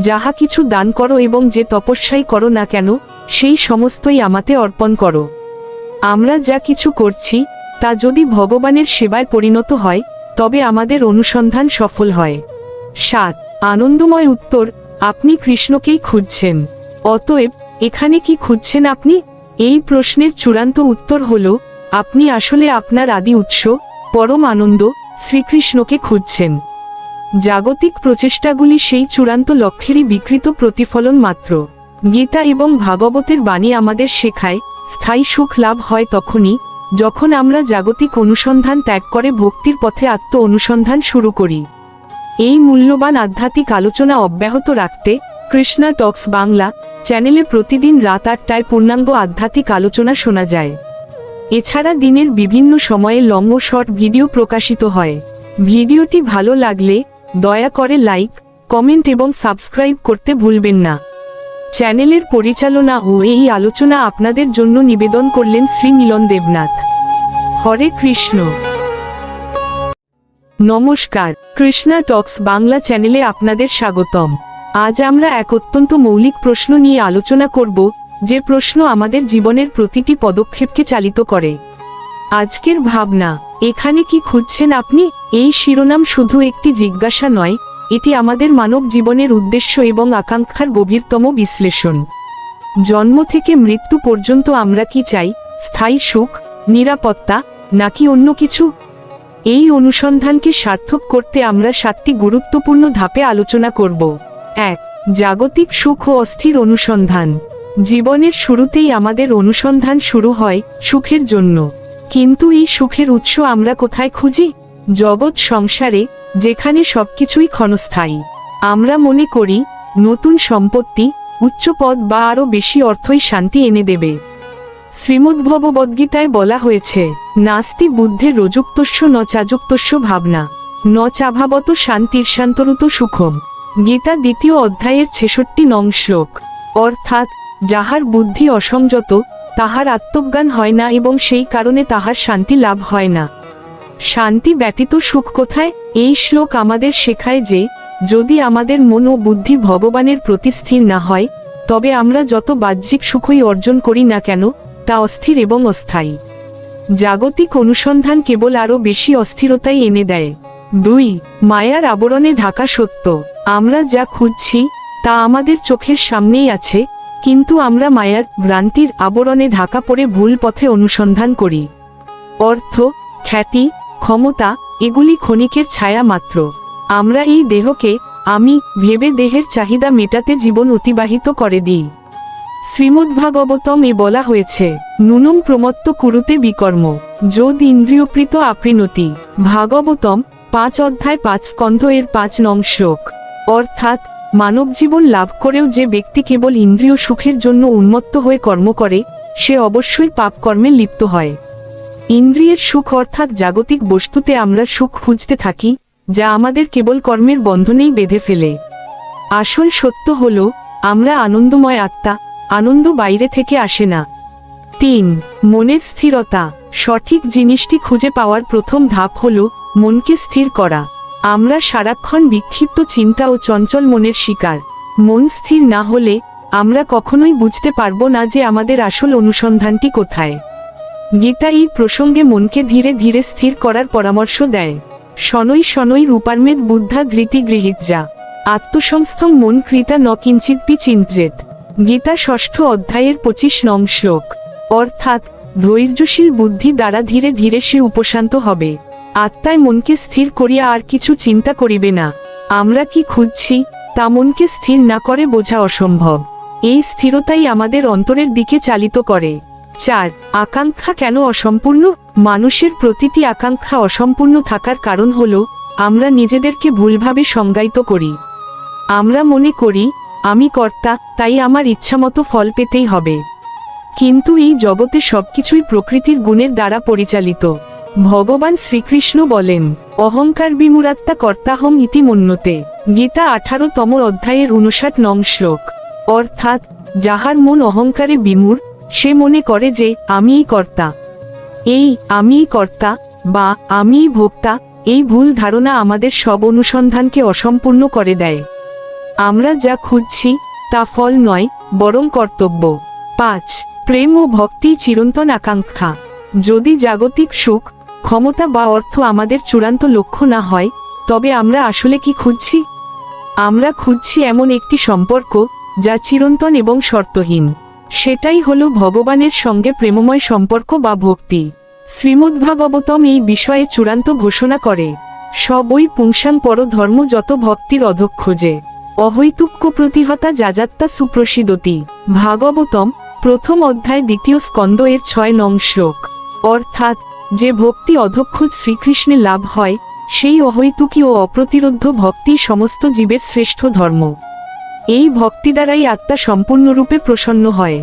যাহা কিছু দান করো এবং যে তপস্যাই করো না কেন, সেই সমস্তই আমাতে অর্পণ করো। আমরা যা কিছু করছি তা যদি ভগবানের সেবায় পরিণত হয় তবে আমাদের অনুসন্ধান সফল হয়। 7 আনন্দময় উত্তর, আপনি কৃষ্ণকেই খুঁজছেন। অতএব এখানে কি খুঁজছেন আপনি? এই প্রশ্নের চূড়ান্ত উত্তর হল, আপনি আসলে আপনার আদি উৎস, পরম আনন্দ, শ্রীকৃষ্ণকে খুঁজছেন। জাগতিক প্রচেষ্টাগুলি সেই চূড়ান্ত লক্ষ্যেরই বিকৃত প্রতিফলন মাত্র। গীতা এবং ভাগবতের বাণী আমাদের শেখায়, স্থায়ী সুখ লাভ হয় তখনই যখন আমরা জাগতিক অনুসন্ধান ত্যাগ করে ভক্তির পথে আত্ম অনুসন্ধান শুরু করি। এই মূল্যবান আধ্যাত্মিক আলোচনা অব্যাহত রাখতে কৃষ্ণা টক্স বাংলা চ্যানেলে প্রতিদিন রাত 8টায় পূর্ণাঙ্গ আধ্যাত্মিক আলোচনা শোনা যায়। এছাড়া দিনের বিভিন্ন সময়ে লং ও শর্ট ভিডিও প্রকাশিত হয়। ভিডিওটি ভালো লাগলে দয়া করে লাইক, কমেন্ট এবং সাবস্ক্রাইব করতে ভুলবেন না। চ্যানেলের পরিচালনা ও এই আলোচনা আপনাদের জন্য নিবেদন করলেন শ্রী মিলন দেবনাথ। হরে কৃষ্ণ। নমস্কার, কৃষ্ণা টক্স বাংলা চ্যানেলে আপনাদের স্বাগতম। আজ আমরা এক অত্যন্ত মৌলিক প্রশ্ন নিয়ে আলোচনা করব, যে প্রশ্ন আমাদের জীবনের প্রতিটি পদক্ষেপকে চালিত করে। আজকের ভাবনা, এখানে কি খুঁজছেন আপনি? এই শিরোনাম শুধু একটি জিজ্ঞাসা নয়, এটি আমাদের মানব জীবনের উদ্দেশ্য এবং আকাঙ্ক্ষার গভীরতম বিশ্লেষণ। জন্ম থেকে মৃত্যু পর্যন্ত আমরা কি চাই? স্থায়ী সুখ, নিরাপত্তা, নাকি অন্য কিছু? এই অনুসন্ধানকে সার্থক করতে আমরা 7টি গুরুত্বপূর্ণ ধাপে আলোচনা করব। 1 জাগতিক সুখ ও অস্থির অনুসন্ধান। জীবনের শুরুতেই আমাদের অনুসন্ধান শুরু হয় সুখের জন্য। কিন্তু এই সুখের উৎস আমরা কোথায় খুঁজি? জগৎ সংসারে, যেখানে সবকিছুই ক্ষণস্থায়ী। আমরা মনে করি নতুন সম্পত্তি, উচ্চ পদ বা আরও বেশি অর্থই শান্তি এনে দেবে। শ্রীমদ্ভগবদ্গীতায় বলা হয়েছে, নাস্তি বুদ্ধের রযুক্তস্য ন চাযুক্তস্য ভাবনা ন চাভাবত শান্তির্শান্তরুত সুখম। গীতা 2য় অধ্যায়ের 66 নং শ্লোক। অর্থাৎ, যাহার বুদ্ধি অসংযত তাহার আত্মজ্ঞান হয় না এবং সেই কারণে তাহার শান্তি লাভ হয় না। শান্তি ব্যতীত সুখ কোথায়? এই শ্লোক আমাদের শেখায় যে, যদি আমাদের মন ও বুদ্ধি ভগবানের প্রতি স্থির না হয় তবে আমরা যত বাহ্যিক সুখই অর্জন করি না কেন তা অস্থির এবং অস্থায়ী। জাগতিক অনুসন্ধান কেবল আরও বেশি অস্থিরতাই এনে দেয়। 2 মায়ার আবরণে ঢাকা সত্য। আমরা যা খুঁজছি তা আমাদের চোখের সামনেই আছে, কিন্তু আমরা মায়ার ভ্রান্তির আবরণে ঢাকা পড়ে ভুল পথে অনুসন্ধান করি। অর্থ, খ্যাতি, ক্ষমতা, এগুলি ক্ষণিকের ছায়া মাত্র। আমরা এই দেহকে আমি ভেবে দেহের চাহিদা মেটাতে জীবন অতিবাহিত করে দিই। শ্রীমদ্ভাগবতমে বলা হয়েছে, নুনম প্রমত্ত কুরুতে বিকর্ম যোদ ইন্দ্রিয়প্রীত আপৃণতি। ভাগবতম 5 অধ্যায় 5 স্কন্ধ এর 5 নং শ্লোক। অর্থাৎ, মানব জীবন লাভ করেও যে ব্যক্তি কেবল ইন্দ্রিয় সুখের জন্য উন্মত্ত হয়ে কর্ম করে, সে অবশ্যই পাপ কর্মে লিপ্ত হয়। ইন্দ্রিয়ের সুখ অর্থাৎ জাগতিক বস্তুতে আমরা সুখ খুঁজতে থাকি, যা আমাদের কেবল কর্মের বন্ধনেই বেঁধে ফেলে। আসল সত্য হল, আমরা আনন্দময় আত্মা, আনন্দ বাইরে থেকে আসে না। 3 মনের স্থিরতা। সঠিক জিনিসটি খুঁজে পাওয়ার প্রথম ধাপ হল মনকে স্থির করা। আমরা সারাক্ষণ বিক্ষিপ্ত চিন্তা ও চঞ্চল মনের শিকার। মন স্থির না হলে আমরা কখনোই বুঝতে পারবো না যে আমাদের আসল অনুসন্ধানটি কোথায়। গীতা এই প্রসঙ্গে মনকে ধীরে ধীরে স্থির করার পরামর্শ দেয়। শনৈ শনৈ রূপার্মেদ বুদ্ধা ধৃতি গৃহীত যা আত্মসংস্থং মন কৃতা ন কিঞ্চিৎপি চিন্তেত। গীতা 6ষ্ঠ অধ্যায়ের 25 নং শ্লোক। অর্থাৎ, ধৈর্যশীল বুদ্ধি দ্বারা ধীরে ধীরে সে উপশান্ত হবে। আত্মায় মনকে স্থির করিয়া আর কিছু চিন্তা করিবে না। আমরা কি খুঁজছি তা মনকে স্থির না করে বোঝা অসম্ভব। এই স্থিরতাই আমাদের অন্তরের দিকে চালিত করে। 4 আকাঙ্ক্ষা কেন অসম্পূর্ণ? মানুষের প্রতিটি আকাঙ্ক্ষা অসম্পূর্ণ থাকার কারণ হল, আমরা নিজেদেরকে ভুলভাবে সংজ্ঞায়িত করি। আমরা মনে করি, আমি কর্তা, তাই আমার ইচ্ছামতো ফল পেতেই হবে। কিন্তু এই জগতে সবকিছুই প্রকৃতির গুণের দ্বারা পরিচালিত। ভগবান শ্রীকৃষ্ণ বলেন, অহংকার বিমূঢ়াত্মা কর্তাহং ইতি মন্যতে। গীতা 18তম অধ্যায়ের 59 নং শ্লোক। অর্থাৎ যাহার মন অহংকারে বিমূঢ়, সে মনে করে যে আমিই কর্তা, এই আমিই কর্তা বা আমিই ভোক্তা। এই ভুল ধারণা আমাদের সব অনুসন্ধানকে অসম্পূর্ণ করে দেয়। আমরা যা খুঁজছি তা ফল নয়, বরং কর্তব্য। 5. প্রেম ও ভক্তি চিরন্তন আকাঙ্ক্ষা। যদি জাগতিক সুখ, ক্ষমতা বা অর্থ আমাদের চূড়ান্ত লক্ষ্য না হয়, তবে আমরা আসলে কি খুঁজছি? আমরা খুঁজছি এমন একটি সম্পর্ক যা চিরন্তন এবং শর্তহীন। সেটাই হলো ভগবানের সঙ্গে প্রেমময় সম্পর্ক বা ভক্তি। শ্রীমদ্ভাগবতম এই বিষয়ে চূড়ান্ত ঘোষণা করে, সবই পুংসাং পর ধর্ম যত ভক্তির অধক্ষোজে অহৈতুক্য প্রতিহতা যাজাত্তা সুপ্রসিদতি। ভাগবতম 1ম অধ্যায় 2য় স্কন্দ এর 6 নং শ্লোক। অর্থাৎ যে ভক্তি অধক্ষজ শ্রীকৃষ্ণে লাভ হয়, সেই অহৈতুকী ও অপ্রতিরোধ্য ভক্তি সমস্ত জীবের শ্রেষ্ঠ ধর্ম। এই ভক্তি দ্বারাই আত্মা সম্পূর্ণরূপে প্রসন্ন হয়।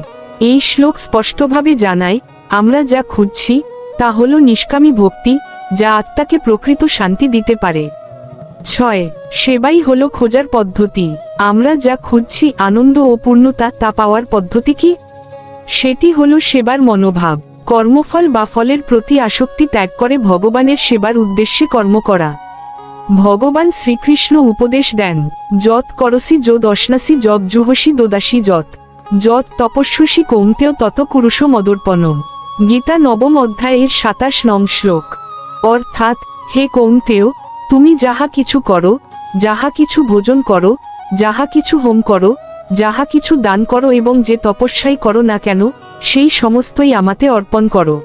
এই শ্লোক স্পষ্টভাবে জানায়, আমরা যা খুঁজছি তা হল নিষ্কামী ভক্তি, যা আত্মাকে প্রকৃত শান্তি দিতে পারে। 6. সেবাই হলো খোঁজার পদ্ধতি। আমরা যা খুঁজছি আনন্দ ও পূর্ণতা, তা পাওয়ার পদ্ধতি কি? সেটি হলো সেবার মনোভাব। কর্মফল বা ফলের প্রতি আসক্তি ত্যাগ করে ভগবানের সেবার উদ্দেশ্যে কর্ম করা। ভগবান শ্রীকৃষ্ণ উপদেশ দেন, যৎ করসি যদ অশ্নাসি যৎ জুহসি দোদাসি যৎ যৎ তপস্যসি কৌন্তেয় তত কুরুষ মদর্পণম। গীতা 9ম অধ্যায়ের 27 নং শ্লোক। অর্থাৎ হে কৌন্তেয়, তুমি যাহা কিছু করো, যাহা কিছু ভোজন করো, যাহা কিছু হোম করো, যাহা কিছু দান করো এবং যে তপস্যাই করো না কেন, সেই সমস্তই আমাতে অর্পণ করো।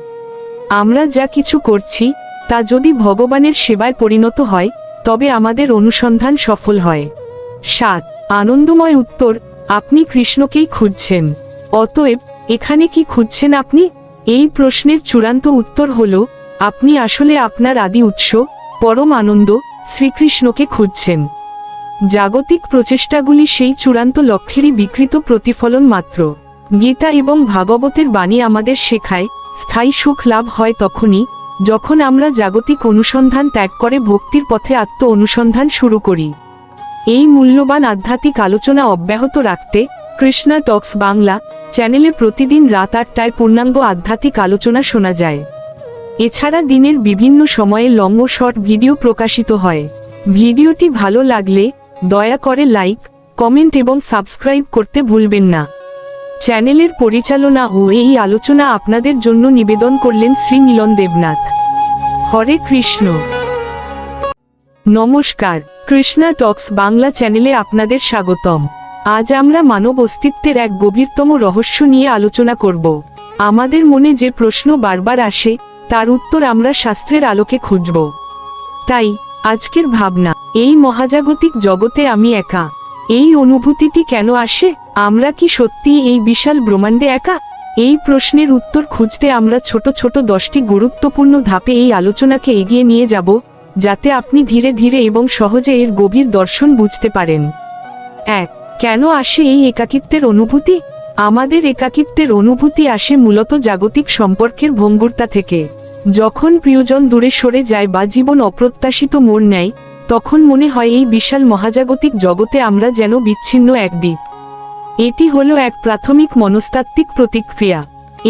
আমরা যা কিছু করছি তা যদি ভগবানের সেবায় পরিণত হয়, তবে আমাদের অনুসন্ধান সফল হয়। 7. আনন্দময় উত্তর, আপনি কৃষ্ণকেই খুঁজছেন। অতএব এখানে কি খুঁজছেন আপনি? এই প্রশ্নের চূড়ান্ত উত্তর হল, আপনি আসলে আপনার আদি উৎস, পরম আনন্দ, শ্রীকৃষ্ণকে খুঁজছেন। জাগতিক প্রচেষ্টাগুলি সেই চূড়ান্ত লক্ষ্যেরই বিকৃত প্রতিফলন মাত্র। গীতা এবং ভাগবতের বাণী আমাদের শেখায়, স্থায়ী সুখ লাভ হয় তখনই যখন আমরা জাগতিক অনুসন্ধান ত্যাগ করে ভক্তির পথে আত্ম অনুসন্ধান শুরু করি। এই মূল্যবান আধ্যাত্মিক আলোচনা অব্যাহত রাখতে কৃষ্ণা টক্স বাংলা চ্যানেলে প্রতিদিন রাত 8টায় পূর্ণাঙ্গ আধ্যাত্মিক আলোচনা শোনা যায়। এছাড়া দিনের বিভিন্ন সময়ে লং ও শর্ট ভিডিও প্রকাশিত হয়। ভিডিওটি ভালো লাগলে দয়া করে লাইক, কমেন্ট এবং সাবস্ক্রাইব করতে ভুলবেন না। চ্যানেলের পরিচালনা ও এই আলোচনা আপনাদের জন্য নিবেদন করলেন শ্রী মিলন দেবনাথ। হরে কৃষ্ণ। নমস্কার, কৃষ্ণা টক্স বাংলা চ্যানেলে আপনাদের স্বাগতম। আজ আমরা মানব অস্তিত্বের এক গভীরতম রহস্য নিয়ে আলোচনা করব। আমাদের মনে যে প্রশ্ন বারবার আসে, তার উত্তর আমরা শাস্ত্রের আলোকে খুঁজব। তাই আজকের ভাবনা, এই মহাজাগতিক জগতে আমি একা। এই অনুভূতিটি কেন আসে? আমরা কি সত্যিই এই বিশাল ব্রহ্মাণ্ডে একা? এই প্রশ্নের উত্তর খুঁজতে আমরা ছোট ছোট 10টি গুরুত্বপূর্ণ ধাপে এই আলোচনাকে এগিয়ে নিয়ে যাব, যাতে আপনি ধীরে ধীরে এবং সহজে এর গভীর দর্শন বুঝতে পারেন। 1. কেন আসে এই একাকিত্বের অনুভূতি? আমাদের একাকিত্বের অনুভূতি আসে মূলত জাগতিক সম্পর্কের ভঙ্গুরতা থেকে। যখন প্রিয়জন দূরে সরে যায় বা জীবন অপ্রত্যাশিত মোড় নেয়, তখন মনে হয় এই বিশাল মহাজাগতিক জগতে আমরা যেন বিচ্ছিন্ন এক দ্বীপ। এটি হলো এক প্রাথমিক মনস্তাত্ত্বিক প্রতিক্রিয়া।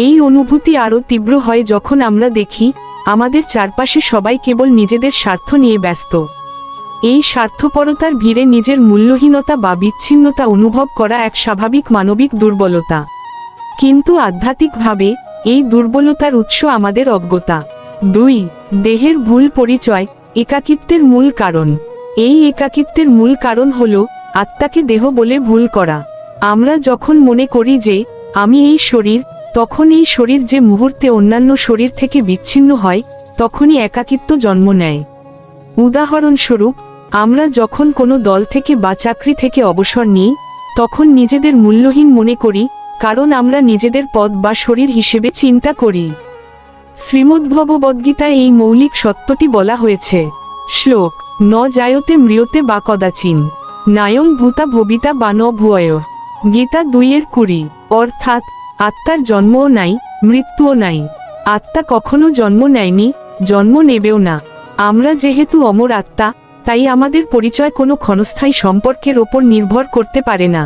এই অনুভূতি আরও তীব্র হয় যখন আমরা দেখি আমাদের চারপাশে সবাই কেবল নিজেদের স্বার্থ নিয়ে ব্যস্ত। এই স্বার্থপরতার ভিড়ে নিজের মূল্যহীনতা বা বিচ্ছিন্নতা অনুভব করা এক স্বাভাবিক মানবিক দুর্বলতা। কিন্তু আধ্যাত্মিকভাবে এই দুর্বলতার উৎস আমাদের অজ্ঞতা। 2. দেহের ভুল পরিচয়, একাকিত্বের মূল কারণ। এই একাকিত্বের মূল কারণ হল আত্মাকে দেহ বলে ভুল করা। আমরা যখন মনে করি যে আমি এই শরীর, তখন এই শরীর যে মুহূর্তে অন্যান্য শরীর থেকে বিচ্ছিন্ন হয়, তখনই একাকিত্ব জন্ম নেয়। উদাহরণস্বরূপ, আমরা যখন কোনো দল থেকে বা চাকরি থেকে অবসর নিই, তখন নিজেদের মূল্যহীন মনে করি, কারণ আমরা নিজেদের পদ বা শরীর হিসেবে চিন্তা করি। শ্রীমদ্ভগবদ্গীতায় এই মৌলিক সত্যটি বলা হয়েছে। শ্লোক: ন জায়তে ম্রিয়তে বা কদাচিন, নায়ং ভূতা ভবিতা বা ন ভূয়। গীতা 2:20। অর্থাৎ আত্মার জন্মও নাই, মৃত্যুও নাই। আত্মা কখনো জন্ম নেয়নি, জন্ম নেবেও না। আমরা যেহেতু অমর আত্মা, তাই আমাদের পরিচয় কোনো ক্ষণস্থায়ী সম্পর্কের ওপর নির্ভর করতে পারে না।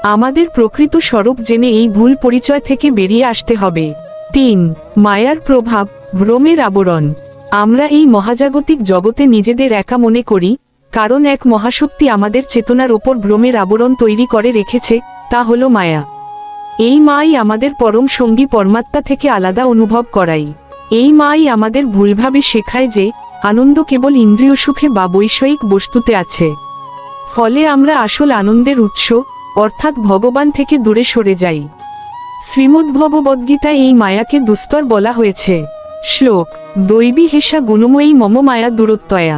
আমাদের প্রকৃত স্বরূপ জেনে এই ভুল পরিচয় থেকে বেরিয়ে আসতে হবে। 3. মায়ার প্রভাব, ভ্রমের আবরণ। আমরা এই মহাজাগতিক জগতে নিজেদের একা মনে করি, কারণ এক মহাশক্তি আমাদের চেতনার ওপর ভ্রমের আবরণ তৈরি করে রেখেছে, তা হলো মায়া। এই মাই আমাদের পরম সঙ্গী পরমাত্মা থেকে আলাদা অনুভব করাই। এই মাই আমাদের ভুলভাবে শেখায় যে আনন্দ কেবল ইন্দ্রিয় সুখে বা বৈষয়িক বস্তুতে আছে। ফলে আমরা আসল আনন্দের উৎস অর্থাৎ ভগবান থেকে দূরে সরে যাই। শ্রীমদ্ভগবদ্গীতায় এই মায়াকে দুস্তর বলা হয়েছে। শ্লোক: দৈবী হেষা গুণময়ী মম মায়া দূরত্বয়া।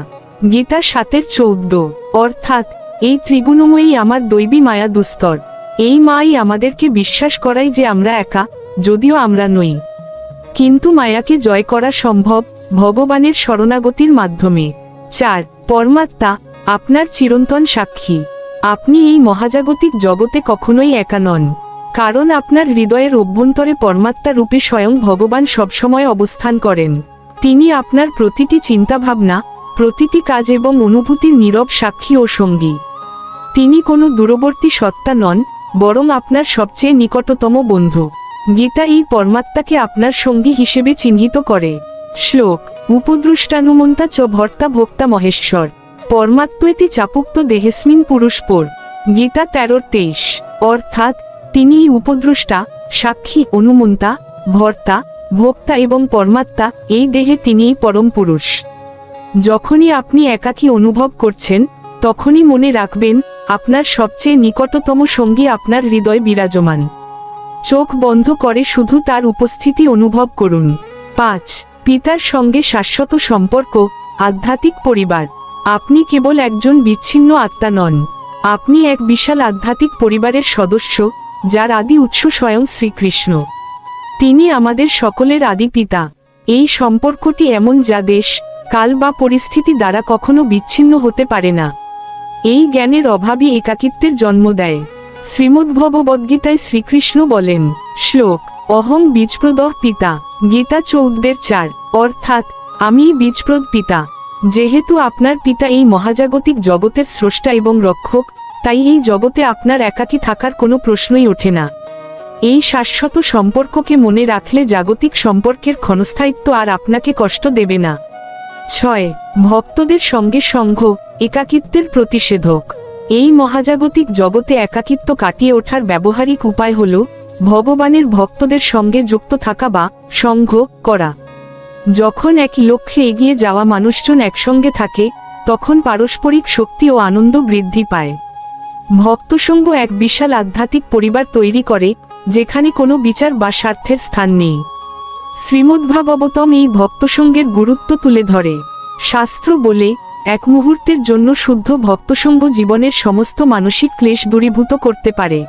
গীতা 7:14। অর্থাৎ এই ত্রিগুণময়ী আমার দৈবী মায়া দুস্তর। এই মাই আমাদেরকে বিশ্বাস করায় যে আমরা একা, যদিও আমরা নই। কিন্তু মায়াকে জয় করা সম্ভব ভগবানের শরণাগতির মাধ্যমে। 4. পরমাত্মা আপনার চিরন্তন সাক্ষী। আপনি এই মহাজাগতিক জগতে কখনোই একা নন, কারণ আপনার হৃদয়ের অভ্যন্তরে পরমাত্মা রূপে স্বয়ং ভগবান সবসময় অবস্থান করেন। তিনি আপনার প্রতিটি চিন্তাভাবনা, প্রতিটি কাজ এবং অনুভূতির নীরব সাক্ষী ও সঙ্গী। তিনি কোনো দূরবর্তী সত্তা নন, বরং আপনার সবচেয়ে নিকটতম বন্ধু। গীতা এই পরমাত্মাকে আপনার সঙ্গী হিসেবে চিহ্নিত করে। শ্লোক: উপদ্রষ্টানুমন্তা চ ভর্তা ভোক্তা মহেশ্বর। পরমাত্মেতি চাপুক্ত দেহেস্মিন পুরুষপর। গীতা 13:23। অর্থাৎ তিনিই উপদ্রষ্টা, সাক্ষী, অনুমন্তা, ভর্তা, ভোক্তা এবং পরমাত্মা। এই দেহে তিনিই পরম পুরুষ। যখনই আপনি একাকী অনুভব করছেন, তখনই মনে রাখবেন আপনার সবচেয়ে নিকটতম সঙ্গী আপনার হৃদয় বিরাজমান। চোখ বন্ধ করে শুধু তার উপস্থিতি অনুভব করুন। 5. পিতার সঙ্গে শাশ্বত সম্পর্ক, আধ্যাত্মিক পরিবার। আপনি কেবল একজন বিচ্ছিন্ন আত্মা নন, আপনি এক বিশাল আধ্যাত্মিক পরিবারের সদস্য, যার আদি উৎস স্বয়ং শ্রীকৃষ্ণ। তিনি আমাদের সকলের আদি পিতা। এই সম্পর্কটি এমন যা দেশ, কাল বা পরিস্থিতি দ্বারা কখনো বিচ্ছিন্ন হতে পারে না। এই জ্ঞানের অভাবই একাকিত্বের জন্ম দেয়। শ্রীমদ্ভগবদ্গীতায় শ্রীকৃষ্ণ বলেন। শ্লোক: অহং বীজপ্রদঃ পিতা। গীতা 14:4। অর্থাৎ আমি বীজপ্রদ পিতা। যেহেতু আপনার পিতা এই মহাজাগতিক জগতের স্রষ্টা এবং রক্ষক, তাই এই জগতে আপনার একাকী থাকার কোনো প্রশ্নই ওঠে না। এই শাশ্বত সম্পর্ককে মনে রাখলে জাগতিক সম্পর্কের ক্ষণস্থায়িত্ব আর আপনাকে কষ্ট দেবে না। 6. ভক্তদের সঙ্গে সঙ্গ, একাকিত্বের প্রতিষেধক। এই মহাজাগতিক জগতে একাকিত্ব কাটিয়ে ওঠার ব্যবহারিক উপায় হল ভগবানের ভক্তদের সঙ্গে যুক্ত থাকা বা সঙ্গ করা। যখন একই লক্ষ্যে এগিয়ে যাওয়া মানুষজন একসঙ্গে থাকে, তখন পারস্পরিক শক্তি ও আনন্দ বৃদ্ধি পায়। ভক্তসঙ্গ এক বিশাল আধ্যাত্মিক পরিবার তৈরি করে, যেখানে কোনো বিচার বা স্বার্থের স্থান নেই। শ্রীমদ্ভাগবতম এই ভক্তসঙ্গের গুরুত্ব তুলে ধরে। শাস্ত্র বলে, এক মুহূর্তের জন্য শুদ্ধ ভক্তসঙ্গ জীবনের সমস্ত মানসিক ক্লেশ দূরীভূত করতে পারে।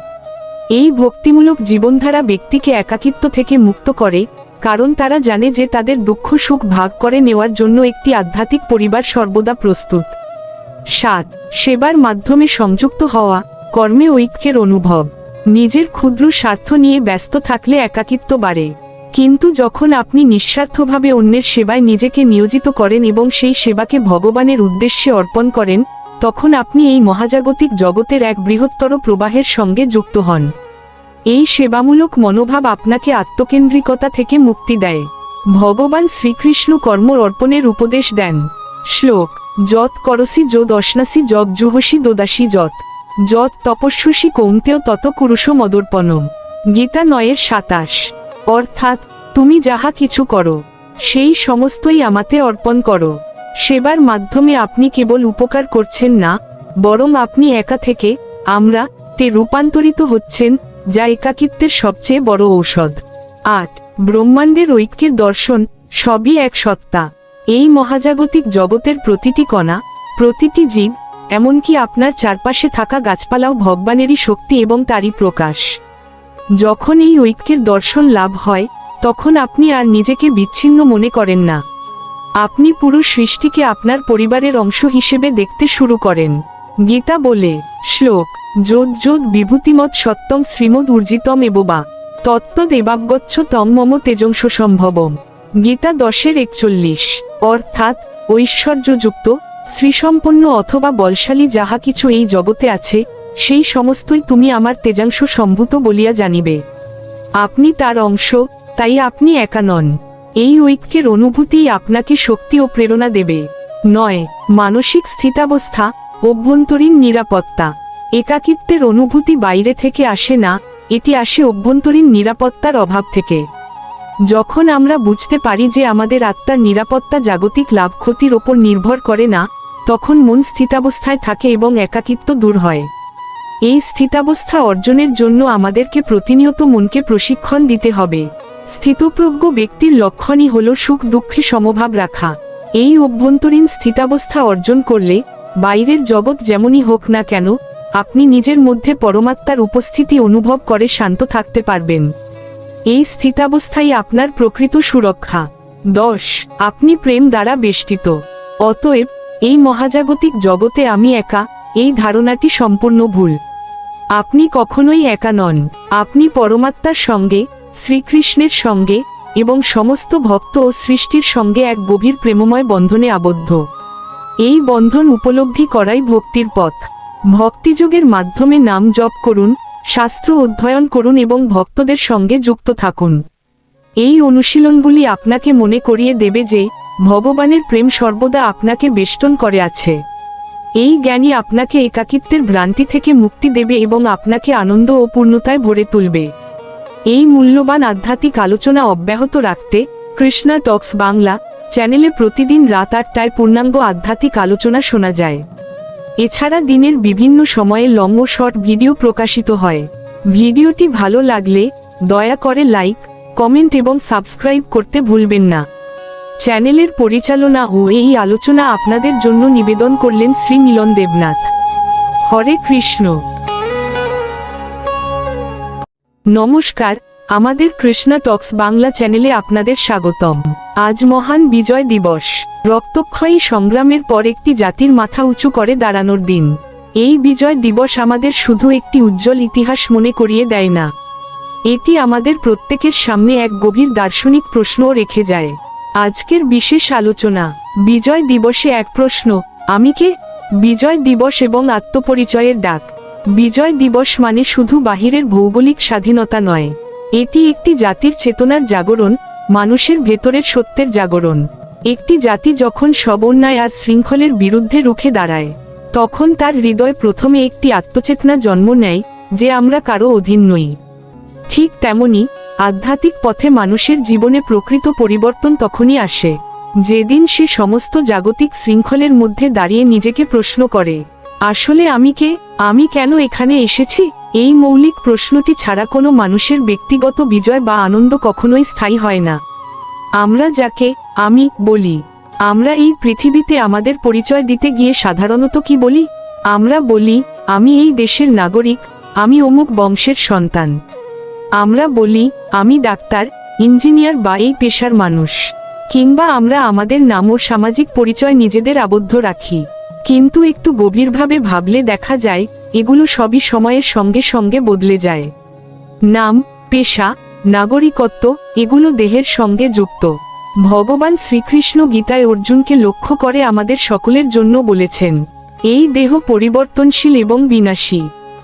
এই ভক্তিমূলক জীবনধারা ব্যক্তিকে একাকিত্ব থেকে মুক্ত করে, কারণ তারা জানে যে তাদের দুঃখ সুখ ভাগ করে নেওয়ার জন্য একটি আধ্যাত্মিক পরিবার সর্বদা প্রস্তুত। 7. সেবার মাধ্যমে সংযুক্ত হওয়া, কর্মে ঐক্যের অনুভব। নিজের ক্ষুদ্র স্বার্থ নিয়ে ব্যস্ত থাকলে একাকিত্ব বাড়ে, কিন্তু যখন আপনি নিঃস্বার্থভাবে অন্যের সেবায় নিজেকে নিয়োজিত করেন এবং সেই সেবাকে ভগবানের উদ্দেশ্যে অর্পণ করেন, তখন আপনি এই মহাজাগতিক জগতের এক বৃহত্তর প্রবাহের সঙ্গে যুক্ত হন। এই সেবামূলক মনোভাব আপনাকে আত্মকেন্দ্রিকতা থেকে মুক্তি দেয়। ভগবান শ্রীকৃষ্ণ কর্ম অর্পণের উপদেশ দেন। শ্লোক: যৎ করসি যো দশনাসি যৎ জুহসি দোদাসি যৎ যৎ তপস্যসি কৌন্তেয় তত কুরুষ মদর্পণম। গীতা 9:27। অর্থাৎ তুমি যাহা কিছু করো, সেই সমস্তই আমাতে অর্পণ করো। সেবার মাধ্যমে আপনি কেবল উপকার করছেন না, বরং আপনি একা থেকে আমরা তে রূপান্তরিত হচ্ছেন, যা একাকিত্বের সবচেয়ে বড় ঔষধ। 8. ব্রহ্মাণ্ডের ঐক্যের দর্শন, সবই এক সত্তা। এই মহাজাগতিক জগতের প্রতিটি কণা, প্রতিটি জীব, এমনকি আপনার চারপাশে থাকা গাছপালাও ভগবানেরই শক্তি এবং তারই প্রকাশ। যখন এই ঐক্যের দর্শন লাভ হয়, তখন আপনি আর নিজেকে বিচ্ছিন্ন মনে করেন না। আপনি পুরো সৃষ্টিকে আপনার পরিবারের অংশ হিসেবে দেখতে শুরু করেন। গীতা বলে। শ্লোক: যোদ যোদ বিভূতিমৎ সত্যং শ্রীমদ ঊর্জিতম এববা তত্ত্বদেবাগচ্ছ তম মম তেজংশ সম্ভবম। গীতা 10:41। অর্থাৎ ঐশ্বর্যযুক্ত, শ্রীসম্পন্ন অথবা বলশালী যাহা কিছু এই জগতে আছে, সেই সমস্তই তুমি আমার তেজাংশ সম্ভূত বলিয়া জানিবে। আপনি তার অংশ, তাই আপনি একা নন। এই ঐক্যের অনুভূতিই আপনাকে শক্তি ও প্রেরণা দেবে। 9 মানসিক স্থিতাবস্থা, অভ্যন্তরীণ নিরাপত্তা। একাকিত্বের অনুভূতি বাইরে থেকে আসে না, এটি আসে অভ্যন্তরীণ নিরাপত্তার অভাব থেকে। যখন আমরা বুঝতে পারি যে আমাদের আত্মার নিরাপত্তা জাগতিক লাভ ক্ষতির ওপর নির্ভর করে না, তখন মন স্থিতাবস্থায় থাকে এবং একাকিত্ব দূর হয়। এই স্থিতাবস্থা অর্জনের জন্য আমাদেরকে প্রতিনিয়ত মনকে প্রশিক্ষণ দিতে হবে। স্থিতপ্রজ্ঞ ব্যক্তির লক্ষণই হল সুখ দুঃখে সমভাব রাখা। এই অভ্যন্তরীণ স্থিতাবস্থা অর্জন করলে বাইরের জগৎ যেমনই হোক না কেন, আপনি নিজের মধ্যে পরমাত্মার উপস্থিতি অনুভব করে শান্ত থাকতে পারবেন। এই স্থিতাবস্থাই আপনার প্রকৃত সুরক্ষা। 10 আপনি প্রেম দ্বারা বেষ্টিত। অতএব এই মহাজাগতিক জগতে আমি একা, এই ধারণাটি সম্পূর্ণ ভুল। আপনি কখনোই একা নন। আপনি পরমাত্মার সঙ্গে, শ্রীকৃষ্ণের সঙ্গে এবং সমস্ত ভক্ত ও সৃষ্টির সঙ্গে এক গভীর প্রেমময় বন্ধনে আবদ্ধ। এই বন্ধন উপলব্ধি করাই ভক্তির পথ। ভক্তিযোগের মাধ্যমে নাম জপ করুন, শাস্ত্র অধ্যয়ন করুন এবং ভক্তদের সঙ্গে যুক্ত থাকুন। এই অনুশীলনগুলি আপনাকে মনে করিয়ে দেবে যে ভগবানের প্রেম সর্বদা আপনাকে বেষ্টন করে আছে। এই জ্ঞানই আপনাকে একাকিত্বের ভ্রান্তি থেকে মুক্তি দেবে এবং আপনাকে আনন্দ ও পূর্ণতায় ভরে তুলবে। এই মূল্যবান আধ্যাত্মিক আলোচনা অব্যাহত রাখতে কৃষ্ণা টক্স বাংলা চ্যানেলে প্রতিদিন রাত 8টায় পূর্ণাঙ্গ আধ্যাত্মিক আলোচনা শোনা যায়। এছাড়া দিনের বিভিন্ন সময়ে লং ও শর্ট ভিডিও প্রকাশিত হয়। ভিডিওটি ভালো লাগলে দয়া করে লাইক, কমেন্ট এবং সাবস্ক্রাইব করতে ভুলবেন না। চ্যানেলের পরিচালনা ও এই আলোচনা আপনাদের জন্য নিবেদন করলেন শ্রী মিলন দেবনাথ। হরে কৃষ্ণ। নমস্কার, আমাদের কৃষ্ণা টক্স বাংলা চ্যানেলে আপনাদের স্বাগতম। আজ মহান বিজয় দিবস, রক্তক্ষয়ী সংগ্রামের পর একটি জাতির মাথা উঁচু করে দাঁড়ানোর দিন। এই বিজয় দিবস আমাদের শুধু একটি উজ্জ্বল ইতিহাস মনে করিয়ে দেয় না, এটি আমাদের প্রত্যেকের সামনে এক গভীর দার্শনিক প্রশ্নও রেখে যায়। আজকের বিশেষ আলোচনা, বিজয় দিবসে এক প্রশ্ন, আমি কে? বিজয় দিবস এবং আত্মপরিচয়ের ডাক। বিজয় দিবস মানে শুধু বাহিরের ভৌগোলিক স্বাধীনতা নয়, এটি একটি জাতির চেতনার জাগরণ, মানুষের ভেতরের সত্যের জাগরণ। একটি জাতি যখন সব অন্যায় আর শৃঙ্খলের বিরুদ্ধে রুখে দাঁড়ায়, তখন তার হৃদয় প্রথমে একটি আত্মচেতনা জন্ম নেয় যে আমরা কারো অধীন নই। ঠিক তেমনি আধ্যাত্মিক পথে মানুষের জীবনে প্রকৃত পরিবর্তন তখনই আসে যেদিন সে সমস্ত জাগতিক শৃঙ্খলের মধ্যে দাঁড়িয়ে নিজেকে প্রশ্ন করে, আসলে আমি কে? আমি কেন এখানে এসেছি? এই মৌলিক প্রশ্নটি ছাড়া কোনো মানুষের ব্যক্তিগত বিজয় বা আনন্দ কখনোই স্থায়ী হয় না। আমরা যাকে আমি বলি, আমরা এই পৃথিবীতে আমাদের পরিচয় দিতে গিয়ে সাধারণত কি বলি? আমরা বলি, আমি এই দেশের নাগরিক, আমি অমুক বংশের সন্তান। আমরা বলি, আমি ডাক্তার, ইঞ্জিনিয়ার বা এই পেশার মানুষ। কিংবা আমরা আমাদের নাম ও সামাজিক পরিচয় নিজেদের আবদ্ধ রাখি। কিন্তু একটু গভীরভাবে ভাবলে দেখা যায় এগুলো সবই সময়ের সঙ্গে সঙ্গে বদলে যায়। নাম, পেশা, নাগরিকত্ব এগুলো দেহের সঙ্গে যুক্ত। ভগবান শ্রীকৃষ্ণ গীতায় অর্জুনকে লক্ষ্য করে আমাদের সকলের জন্য বলেছেন, এই দেহ পরিবর্তনশীল এবং বিনাশী,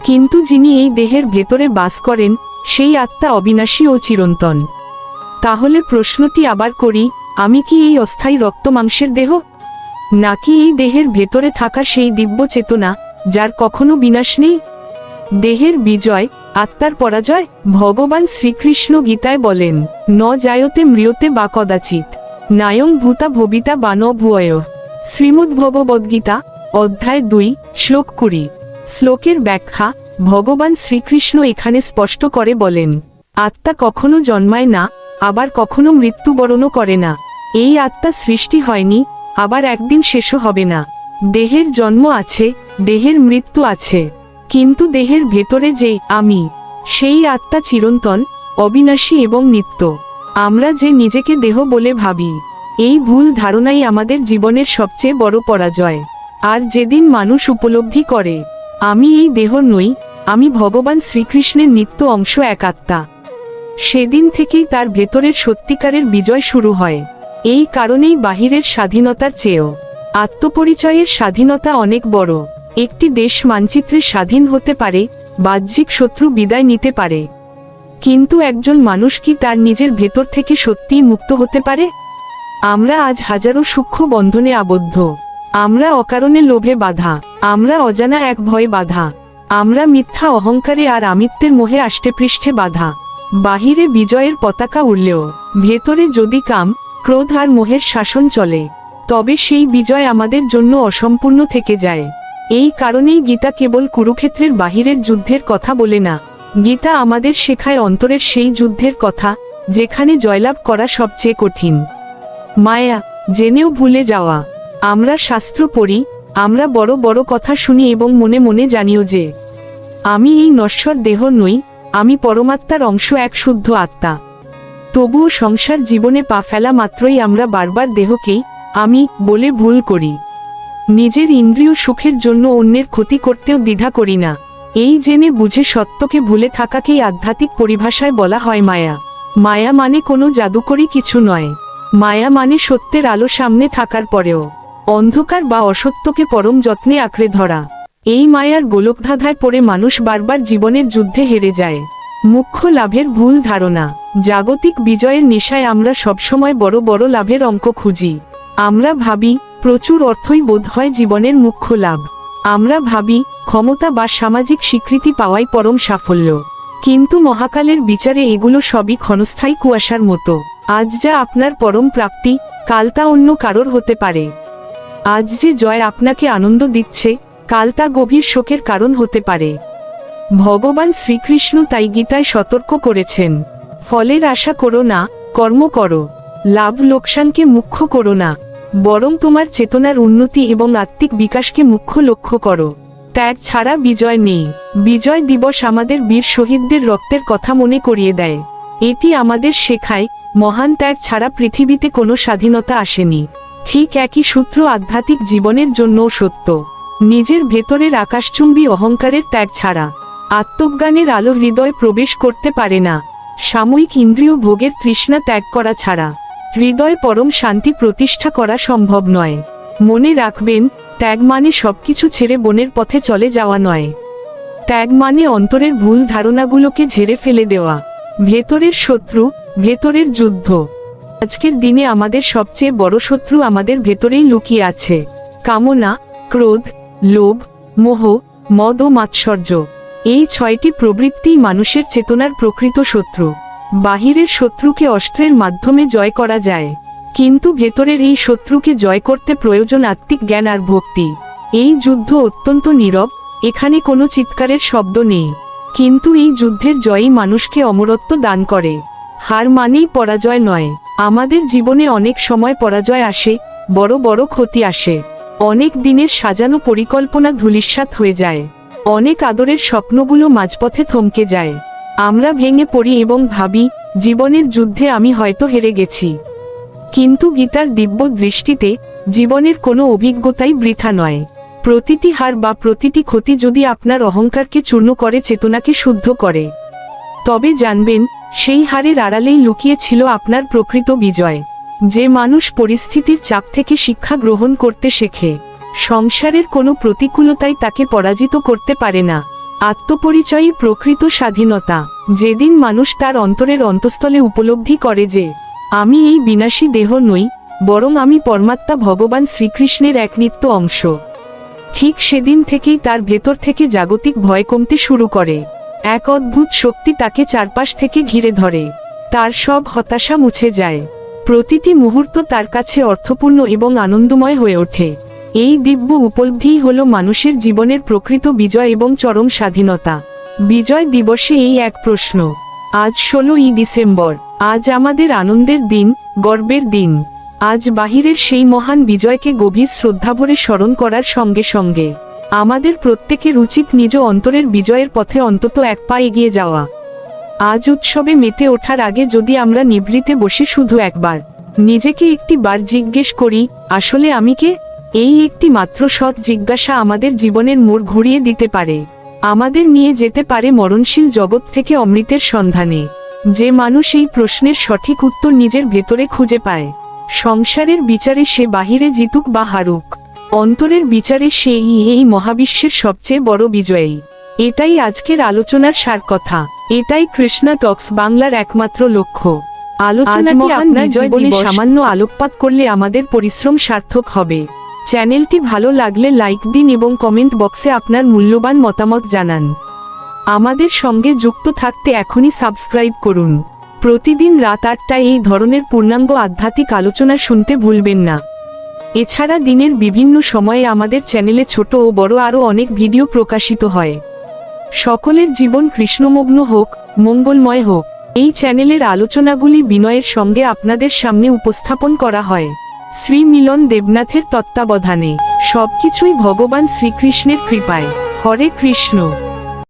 কিন্তু যিনি এই দেহের ভেতরে বাস করেন সেই আত্মা অবিনাশী ও চিরন্তন। তাহলে প্রশ্নটি আবার করি, আমি কি এই অস্থায়ী রক্তমাংসের দেহ, নাকি এই দেহের ভেতরে থাকা সেই দিব্য চেতনা যার কখনো বিনাশ নেই? দেহের বিজয়, আত্মার পরাজয়। ভগবান শ্রীকৃষ্ণ গীতায় বলেন, ন জায়তে ম্রিয়তে বা কদাচিৎ, নায়ং ভূতা ভবিতা বা ন ভূয়। শ্রীমদ্ভগবদ্গীতা অধ্যায় 2 শ্লোক 20। শ্লোকের ব্যাখ্যা, ভগবান শ্রীকৃষ্ণ এখানে স্পষ্ট করে বলেন, আত্মা কখনো জন্মায় না, আবার কখনো মৃত্যুবরণও করে না। এই আত্মা সৃষ্টি হয়নি, আবার একদিন শেষও হবে না। দেহের জন্ম আছে, দেহের মৃত্যু আছে, কিন্তু দেহের ভেতরে যে আমি, সেই আত্মা চিরন্তন, অবিনাশী এবং নিত্য। আমরা যে নিজেকে দেহ বলে ভাবি, এই ভুল ধারণাই আমাদের জীবনের সবচেয়ে বড় পরাজয়। আর যেদিন মানুষ উপলব্ধি করে, আমি এই দেহ নই, আমি ভগবান শ্রীকৃষ্ণের নিত্য অংশ, এক আত্মা, সেদিন থেকেই তার ভেতরের সত্যিকারের বিজয় শুরু হয়। এই কারণেই বাহিরের স্বাধীনতার চেয়েও আত্মপরিচয়ের স্বাধীনতা অনেক বড়। একটি দেশ মানচিত্রে স্বাধীন হতে পারে, বাহ্যিক শত্রু বিদায় নিতে পারে, কিন্তু একজন মানুষ কি তার নিজের ভেতর থেকে সত্যিই মুক্ত হতে পারে? আমরা আজ হাজারো সূক্ষ্ম বন্ধনে আবদ্ধ। আমরা অকারণে লোভে বাধা, আমরা অজানা এক ভয়ে বাধা, আমরা মিথ্যা অহংকারে আর আমিত্বের মোহে আষ্টেপৃষ্ঠে বাধা। বাহিরে বিজয়ের পতাকা উড়লেও ভেতরে যদি কাম, ক্রোধ আর মোহের শাসন চলে, তবে সেই বিজয় আমাদের জন্য অসম্পূর্ণ থেকে যায়। এই কারণেই গীতা কেবল কুরুক্ষেত্রের বাহিরের যুদ্ধের কথা বলে না, গীতা আমাদের শেখায় অন্তরের সেই যুদ্ধের কথা, যেখানে জয়লাভ করা সবচেয়ে কঠিন। মায়া জেনেও ভুলে যাওয়া। আমরা শাস্ত্র পড়ি, আমরা বড় বড় কথা শুনি এবং মনে মনে জানিও যে আমি এই নশ্বর দেহ নই, আমি পরমাত্মার অংশ, এক শুদ্ধ আত্মা। তবুও সংসার জীবনে পা ফেলা মাত্রই আমরা বারবার দেহকেই আমি বলে ভুল করি। নিজের ইন্দ্রিয় সুখের জন্য অন্যের ক্ষতি করতেও দ্বিধা করি না। এই জেনে বুঝে সত্যকে ভুলে থাকাকেই আধ্যাত্মিক পরিভাষায় বলা হয় মায়া। মায়া মানে কোনো জাদুকরী কিছু নয়। মায়া মানে সত্যের আলো সামনে থাকার পরেও অন্ধকার বা অসত্যকে পরম যত্নে আঁকড়ে ধরা। এই মায়ার গোলকধাঁধায় পড়ে মানুষ বারবার জীবনের যুদ্ধে হেরে যায়। মুখ্য লাভের ভুল ধারণা। জাগতিক বিজয়ের নেশায় আমরা সবসময় বড় বড় লাভের অঙ্ক খুঁজি। আমরা ভাবি প্রচুর অর্থই বোধ হয় জীবনের মুখ্য লাভ। আমরা ভাবি ক্ষমতা বা সামাজিক স্বীকৃতি পাওয়াই পরম সাফল্য। কিন্তু মহাকালের বিচারে এগুলো সবই ক্ষণস্থায়ী কুয়াশার মতো। আজ যা আপনার পরম প্রাপ্তি, কাল তা অন্য কারোর হতে পারে। আজ যে জয় আপনাকে আনন্দ দিচ্ছে, কাল তা গভীর শোকের কারণ হতে পারে। ভগবান শ্রীকৃষ্ণ তাই গীতায় সতর্ক করেছেন, ফলের আশা করো না, কর্ম করো। লাভ লোকসানকে মুখ্য করো না, বরং তোমার চেতনার উন্নতি এবং আত্মিক বিকাশকে মুখ্য লক্ষ্য করো। ত্যাগ ছাড়া বিজয় নেই। বিজয় দিবস আমাদের বীর শহীদদের রক্তের কথা মনে করিয়ে দেয়। এটি আমাদের শেখায় মহান ত্যাগ ছাড়া পৃথিবীতে কোনো স্বাধীনতা আসেনি। ঠিক একই সূত্র আধ্যাত্মিক জীবনের জন্যও সত্য। নিজের ভেতরের আকাশচুম্বী অহংকারের ত্যাগ ছাড়া আত্মজ্ঞানের আলো হৃদয় প্রবেশ করতে পারে না। সাময়িক ইন্দ্রিয় ভোগের তৃষ্ণা ত্যাগ করা ছাড়া হৃদয় পরম শান্তি প্রতিষ্ঠা করা সম্ভব নয়। মনে রাখবেন, ত্যাগ মানে সবকিছু ছেড়ে বনের পথে চলে যাওয়া নয়। ত্যাগ মানে অন্তরের ভুল ধারণাগুলোকে ঝেড়ে ফেলে দেওয়া। ভেতরের শত্রু, ভেতরের যুদ্ধ। আজকের দিনে আমাদের সবচেয়ে বড় শত্রু আমাদের ভেতরেই লুকিয়ে আছে। কামনা, ক্রোধ, লোভ, মোহ, মদ ও মাৎসর্য। এই 6টি প্রবৃত্তিই মানুষের চেতনার প্রকৃত শত্রু। বাহিরের শত্রুকে অস্ত্রের মাধ্যমে জয় করা যায়, কিন্তু ভেতরের এই শত্রুকে জয় করতে প্রয়োজন আত্মিক জ্ঞান আর ভক্তি। এই যুদ্ধ অত্যন্ত নীরব, এখানে কোনো চিৎকারের শব্দ নেই, কিন্তু এই যুদ্ধের জয়ই মানুষকে অমরত্ব দান করে। হার মানেই পরাজয় নয়। আমাদের জীবনে অনেক সময় পরাজয় আসে, বড় বড় ক্ষতি আসে, অনেক দিনের সাজানো পরিকল্পনা ধূলিসাৎ হয়ে যায়, অনেক আদরের স্বপ্নগুলো মাঝপথে থমকে যায়। আমরা ভেঙে পড়ি এবং ভাবি জীবনের যুদ্ধে আমি হয়তো হেরে গেছি। কিন্তু গীতার দিব্য দৃষ্টিতে জীবনের কোনো অভিজ্ঞতাই বৃথা নয়। প্রতিটি হার বা প্রতিটি ক্ষতি যদি আপনার অহংকারকে চূর্ণ করে, চেতনাকে শুদ্ধ করে, তবে জানবেন সেই হারের আড়ালেই লুকিয়ে ছিল আপনার প্রকৃত বিজয়। যে মানুষ পরিস্থিতির চাপ থেকে শিক্ষা গ্রহণ করতে শেখে, সংসারের কোনো প্রতিকূলতাই তাকে পরাজিত করতে পারে না। আত্মপরিচয়ই প্রকৃত স্বাধীনতা। যেদিন মানুষ তার অন্তরের অন্তঃস্থলে উপলব্ধি করে যে আমি এই বিনাশী দেহ নই, বরং আমি পরমাত্মা ভগবান শ্রীকৃষ্ণের এক নিত্য অংশ, ঠিক সেদিন থেকেই তার ভেতর থেকে জাগতিক ভয় কমতে শুরু করে। এক অদ্ভুত শক্তি তাকে চারপাশ থেকে ঘিরে ধরে। তার সব হতাশা মুছে যায়। প্রতিটি মুহূর্ত তার কাছে অর্থপূর্ণ এবং আনন্দময় হয়ে ওঠে। এই দিব্য উপলব্ধিই হল মানুষের জীবনের প্রকৃত বিজয় এবং চরম স্বাধীনতা। বিজয় দিবসে এই এক প্রশ্ন। আজ 16ই ডিসেম্বর। আজ আমাদের আনন্দের দিন, গর্বের দিন। আজ বাহিরের সেই মহান বিজয়কে গভীর শ্রদ্ধাভরে স্মরণ করার সঙ্গে সঙ্গে আমাদের প্রত্যেকের উচিত নিজ অন্তরের বিজয়ের পথে অন্তত এক পা এগিয়ে যাওয়া। আজ উৎসবে মেতে ওঠার আগে যদি আমরা নিভৃতে বসে শুধু একবার নিজেকে একটি বার জিজ্ঞেস করি, আসলে আমি কে? এই একটি মাত্র সৎ জিজ্ঞাসা আমাদের জীবনের মোড় ঘুরিয়ে দিতে পারে, আমাদের নিয়ে যেতে পারে মরণশীল জগৎ থেকে অমৃতের সন্ধানে। যে মানুষ এই প্রশ্নের সঠিক উত্তর নিজের ভেতরে খুঁজে পায়, সংসারের বিচারে সে বাহিরে জিতুক বা হারুক, অন্তরের বিচারে সেই এই মহাবিশ্বের সবচেয়ে বড় বিজয়ী। এটাই আজকের আলোচনার সার কথা। এটাই কৃষ্ণা টক্স বাংলার একমাত্র লক্ষ্য। আলোচনাটি আপনার জীবনে সামান্য আলোকপাত করলে আমাদের পরিশ্রম সার্থক হবে। চ্যানেলটি ভালো লাগলে লাইক দিন এবং কমেন্ট বক্সে আপনার মূল্যবান মতামত জানান। আমাদের সঙ্গে যুক্ত থাকতে এখনই সাবস্ক্রাইব করুন। প্রতিদিন রাত 8টায় এই ধরনের পূর্ণাঙ্গ আধ্যাত্মিক আলোচনা শুনতে ভুলবেন না। এছাড়া দিনের বিভিন্ন সময়ে আমাদের চ্যানেলে ছোট ও বড় আরও অনেক ভিডিও প্রকাশিত হয়। সকলের জীবন কৃষ্ণমগ্ন হোক, মঙ্গলময় হোক। এই চ্যানেলের আলোচনাগুলি বিনয়ের সঙ্গে আপনাদের সামনে উপস্থাপন করা হয় শ্রী মিলন দেবনাথের তত্ত্বাবধানে। সবকিছুই ভগবান শ্রীকৃষ্ণের কৃপায়। হরে কৃষ্ণ।